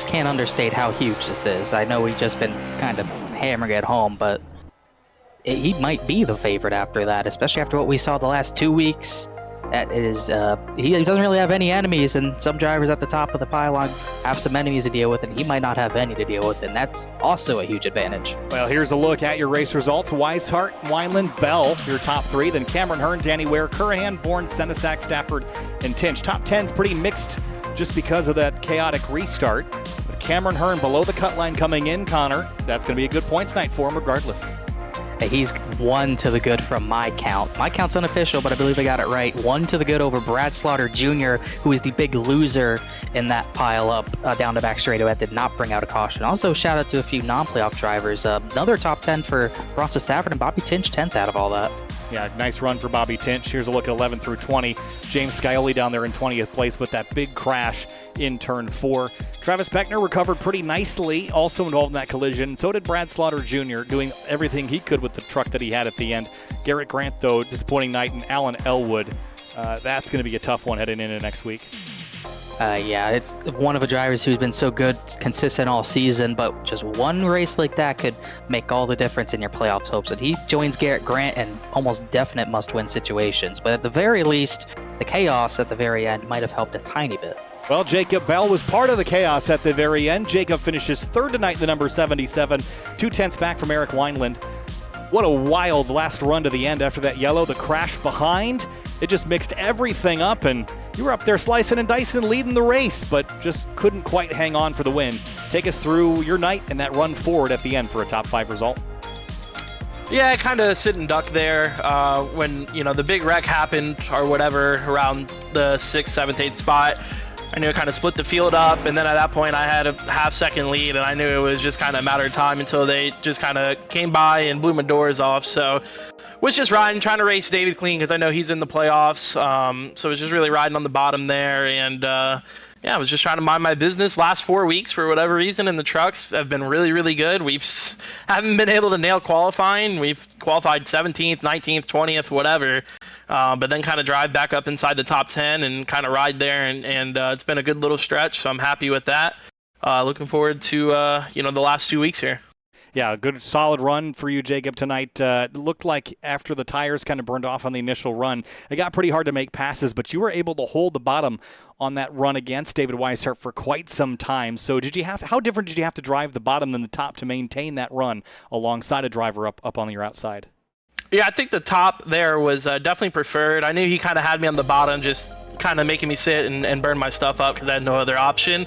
can't understate how huge this is. I know we've just been kind of hammering it home, but he might be the favorite after that, especially after what we saw the last 2 weeks. That is, he doesn't really have any enemies, and some drivers at the top of the pylon have some enemies to deal with, and he might not have any to deal with, and that's also a huge advantage. Well, here's a look at your race results. Weishart, Wineland, Bell, your top 3. Then Cameron Hearn, Danny Ware, Curhan, Bourne, Senesac, Stafford, and Tinch. Top 10's pretty mixed just because of that chaotic restart. But Cameron Hearn below the cut line coming in, Connor. That's going to be a good points night for him regardless. He's 1 to the good from my count. My count's unofficial, but I believe I got it right. 1 to the good over Brad Slaughter Jr., who is the big loser in that pile up down to back straightaway. Did not bring out a caution. Also, shout out to a few non-playoff drivers. Another top 10 for Bronson Stafford and Bobby Tinch, 10th out of all that. Yeah, nice run for Bobby Tinch. Here's a look at 11 through 20. James Scioli down there in 20th place with that big crash in turn 4. Travis Beckner recovered pretty nicely, also involved in that collision. So did Brad Slaughter Jr., doing everything he could with the truck that he had at the end. Garrett Grant, though, disappointing night, and Alan Elwood. That's going to be a tough one heading into next week. Yeah, it's one of the drivers who's been so good, consistent all season, but just one race like that could make all the difference in your playoffs hopes. And he joins Garrett Grant in almost definite must-win situations. But at the very least, the chaos at the very end might have helped a tiny bit. Well, Jacob Bell was part of the chaos at the very end. Jacob finishes 3rd tonight, the number 77, 2/10 back from Eric Wineland. What a wild last run to the end after that yellow, the crash behind. It just mixed everything up, and you were up there slicing and dicing, leading the race, but just couldn't quite hang on for the win. Take us through your night and that run forward at the end for a top 5 result. Yeah, I kind of sit and duck there when, the big wreck happened or whatever around the 6th, 7th, 8th spot. I knew it kind of split the field up, and then at that point I had a half-second lead, and I knew it was just kind of a matter of time until they just kind of came by and blew my doors off. So was just riding, trying to race David clean because I know he's in the playoffs. So it was just really riding on the bottom there, and I was just trying to mind my business. Last 4 weeks, for whatever reason, and the trucks have been really, really good. Haven't been able to nail qualifying. We've qualified 17th, 19th, 20th, whatever. But then kind of drive back up inside the top 10 and kind of ride there, and it's been a good little stretch, so I'm happy with that. Looking forward to the last 2 weeks here. Yeah, a good solid run for you, Jacob, tonight. Looked like after the tires kind of burned off on the initial run, it got pretty hard to make passes, but you were able to hold the bottom on that run against David Weishart for quite some time. So how different did you have to drive the bottom than the top to maintain that run alongside a driver up on your outside? Yeah, I think the top there was definitely preferred. I knew he kind of had me on the bottom, just kind of making me sit and burn my stuff up because I had no other option.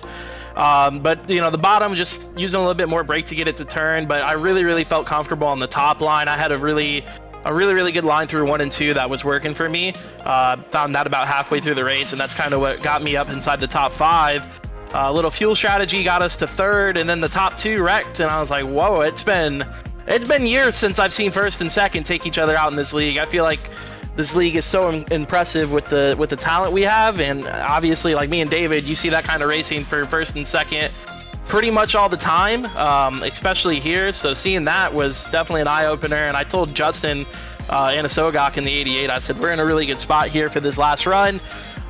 But the bottom, just using a little bit more brake to get it to turn. But I really, really felt comfortable on the top line. I had a really good line through 1 and 2 that was working for me. Found that about halfway through the race, and that's kind of what got me up inside the top 5. A little fuel strategy got us to 3rd, and then the top 2 wrecked, and I was like, whoa, it's been years since I've seen 1st and 2nd take each other out in this league. I feel like this league is so impressive with the talent we have, and obviously, like me and David, you see that kind of racing for 1st and 2nd pretty much all the time, especially here. So seeing that was definitely an eye-opener, and I told Justin Anasogok in the 88, I said, we're in a really good spot here for this last run.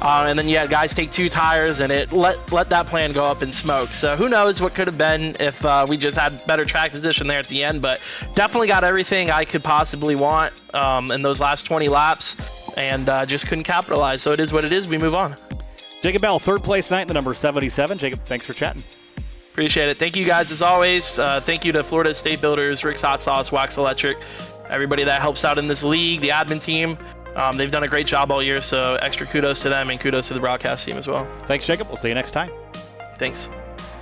And then you had guys take 2 tires, and it let that plan go up in smoke. So who knows what could have been if we just had better track position there at the end. But definitely got everything I could possibly want in those last 20 laps, and just couldn't capitalize. So it is what it is. We move on. Jacob Bell, third place tonight in the number 77. Jacob, thanks for chatting. Appreciate it. Thank you guys as always. Thank you to Florida State Builders, Rick's Hot Sauce, Wax Electric, everybody that helps out in this league, the admin team. They've done a great job all year, so extra kudos to them and kudos to the broadcast team as well. Thanks, Jacob. We'll see you next time. Thanks.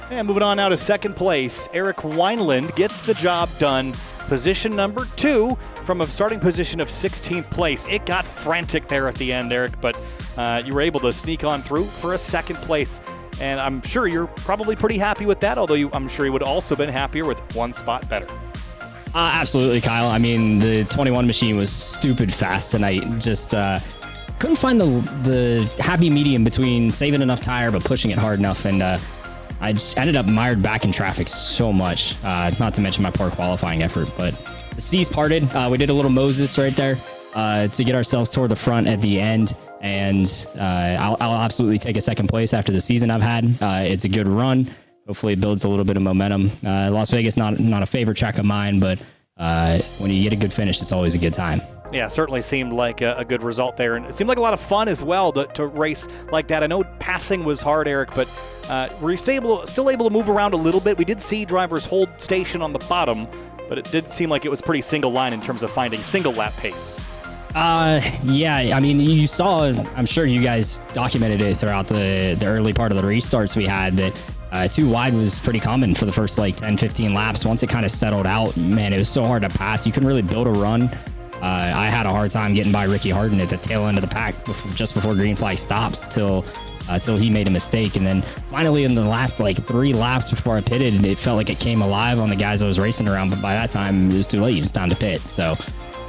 And moving on now to second place, Eric Wineland gets the job done. Position number 2 from a starting position of 16th place. It got frantic there at the end, Eric, but you were able to sneak on through for a second place. And I'm sure you're probably pretty happy with that, although I'm sure you would also been happier with one spot better. Absolutely, Kyle. I mean, the 21 machine was stupid fast tonight. Just couldn't find the happy medium between saving enough tire but pushing it hard enough. And I just ended up mired back in traffic so much, not to mention my poor qualifying effort. But the seas parted. We did a little Moses right there to get ourselves toward the front at the end. And I'll absolutely take a second place after the season I've had. It's a good run. Hopefully it builds a little bit of momentum. Las Vegas, not a favorite track of mine, but when you get a good finish, it's always a good time. Yeah, certainly seemed like a good result there. And it seemed like a lot of fun as well to race like that. I know passing was hard, Eric, but were you still able to move around a little bit? We did see drivers hold station on the bottom, but it did seem like it was pretty single line in terms of finding single lap pace. Yeah, I mean, you saw, I'm sure you guys documented it throughout the early part of the restarts we had, that 2 wide was pretty common for the first like 10, 15 laps. Once it kind of settled out, man, it was so hard to pass. You couldn't really build a run. I had a hard time getting by Ricky Harden at the tail end of the pack just before green flag stops till he made a mistake. And then finally in the last like 3 laps before I pitted, it felt like it came alive on the guys I was racing around. But by that time, it was too late. It was time to pit. So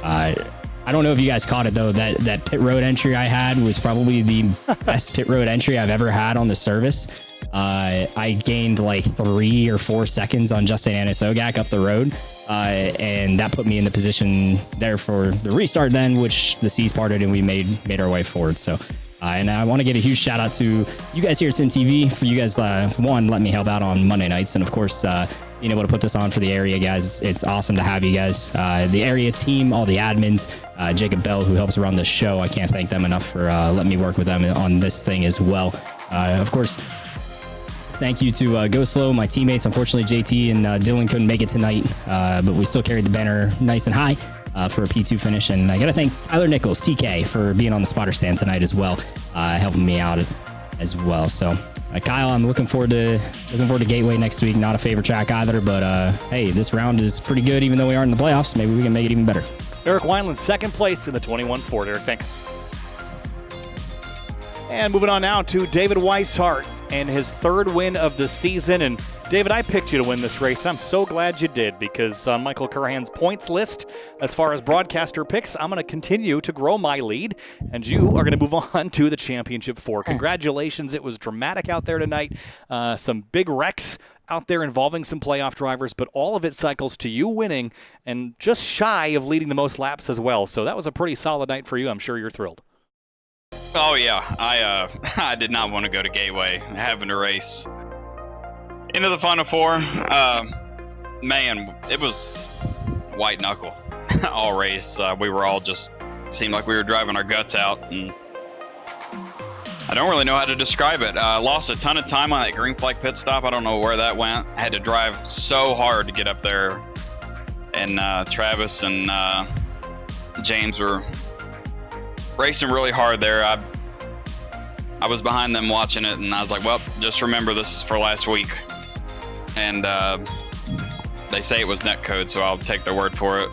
I don't know if you guys caught it, though. That pit road entry I had was probably the best pit road entry I've ever had on the service. I gained like 3 or 4 seconds on Justin Anisogak up the road, and that put me in the position there for the restart then, which the seas parted and we made our way forward. So, and I want to give a huge shout out to you guys here at SimTV for you guys, one, let me help out on Monday nights, and of course, being able to put this on for the area guys. It's awesome to have you guys. The area team, all the admins, Jacob Bell, who helps run the show. I can't thank them enough for letting me work with them on this thing as well. Of course, thank you to Go Slow, my teammates. Unfortunately, JT and Dylan couldn't make it tonight, but we still carried the banner nice and high for a P2 finish. And I got to thank Tyler Nichols, TK, for being on the spotter stand tonight as well, helping me out as well. So, Kyle, I'm looking forward to Gateway next week. Not a favorite track either, but hey, this round is pretty good, even though we aren't in the playoffs. Maybe we can make it even better. Eric Wineland, second place in the 21 Ford. Eric, thanks. And moving on now to David Weishart and his 3rd win of the season. And David, I picked you to win this race, and I'm so glad you did, because on Michael Currahan's points list, as far as broadcaster picks, I'm going to continue to grow my lead, and you are going to move on to the championship 4. Congratulations. It was dramatic out there tonight. Some big wrecks out there involving some playoff drivers, but all of it cycles to you winning and just shy of leading the most laps as well. So that was a pretty solid night for you. I'm sure you're thrilled. Oh yeah, I did not want to go to Gateway, having to race into the Final 4. Man, it was white knuckle all race. We were all just seemed like we were driving our guts out, and I don't really know how to describe it. I lost a ton of time on that green flag pit stop. I don't know where that went. I had to drive so hard to get up there, and Travis and James were racing really hard there. I was behind them watching it, and I was like, well, just remember this is for last week. And they say it was netcode, so I'll take their word for it.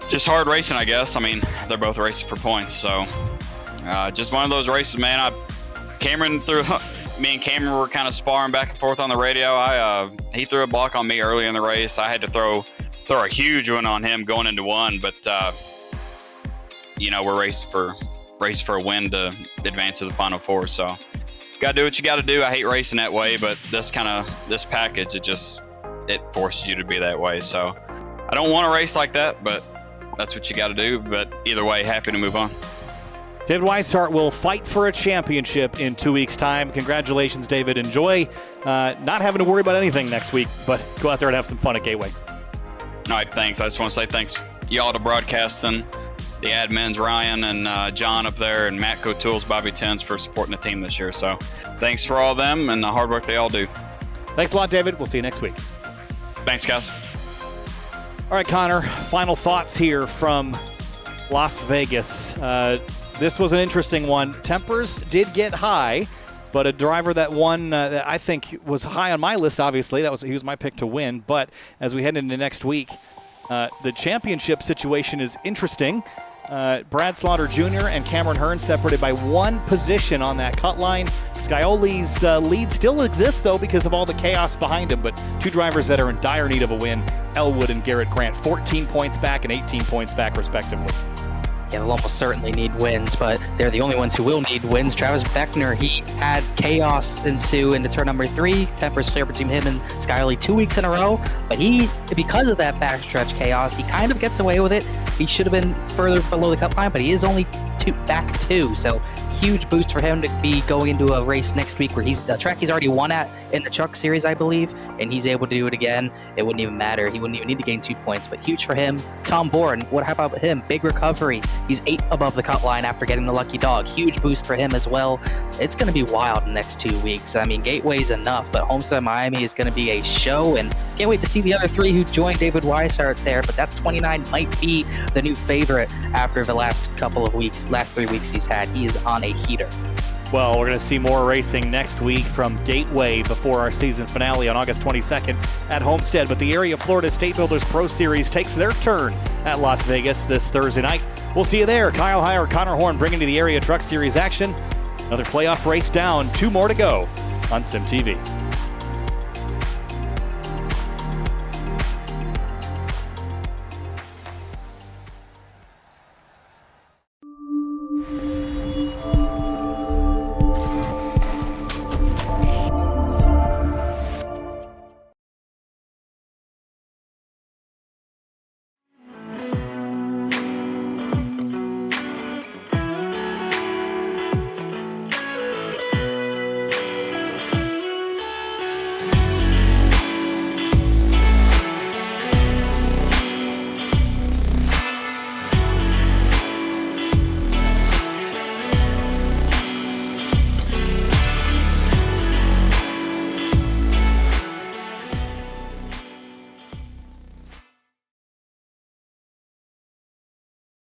Just hard racing, I guess. I mean, they're both racing for points, so just one of those races, man. Me and Cameron were kind of sparring back and forth on the radio. He threw a block on me early in the race. I had to throw a huge one on him going into one, but we're racing for a win to advance to the Final 4. So gotta do what you gotta do. I hate racing that way, but this package, it forces you to be that way. So I don't want to race like that, but that's what you gotta do. But either way, happy to move on. David Weishart will fight for a championship in 2 weeks' time. Congratulations, David. Enjoy not having to worry about anything next week, but go out there and have some fun at Gateway. All right, thanks. I just want to say thanks y'all to broadcasting, the admins, Ryan and John up there, and Matt Cotools, Bobby Tins for supporting the team this year. So thanks for all of them and the hard work they all do. Thanks a lot, David. We'll see you next week. Thanks, guys. All right, Connor, final thoughts here from Las Vegas. This was an interesting one. Tempers did get high, but a driver that won that I think was high on my list, obviously. He was my pick to win. But as we head into next week, the championship situation is interesting. Brad Slaughter Jr. and Cameron Hearn separated by 1 position on that cut line. Scioli's lead still exists, though, because of all the chaos behind him, but 2 drivers that are in dire need of a win, Elwood and Garrett Grant, 14 points back and 18 points back, respectively. Yeah, they'll almost certainly need wins, but they're the only ones who will need wins. Travis Beckner, he had chaos ensue into turn number 3. Tempers clear between him and Scioli 2 weeks in a row, but because of that backstretch chaos, he kind of gets away with it. He should have been further below the cut line, but he is only back 2, so huge boost for him to be going into a race next week where he's a track he's already won at in the Truck Series, I believe, and he's able to do it again. It wouldn't even matter. He wouldn't even need to gain 2 points, but huge for him. Tom Bourne, how about him? Big recovery. He's 8 above the cut line after getting the lucky dog. Huge boost for him as well. It's going to be wild the next 2 weeks. I mean, Gateway's enough, but Homestead of Miami is going to be a show, and can't wait to see the other 3 who joined David Weishart there, but that 29 might be the new favorite after the last 3 weeks he's had. He is on a heater. Well, we're going to see more racing next week from Gateway before our season finale on August 22nd at Homestead. But the Area Florida State Builders Pro Series takes their turn at Las Vegas this Thursday night. We'll see you there. Kyle Heyer, Connor Horn bringing you the Area Truck Series action. Another playoff race down, 2 more to go on SimTV.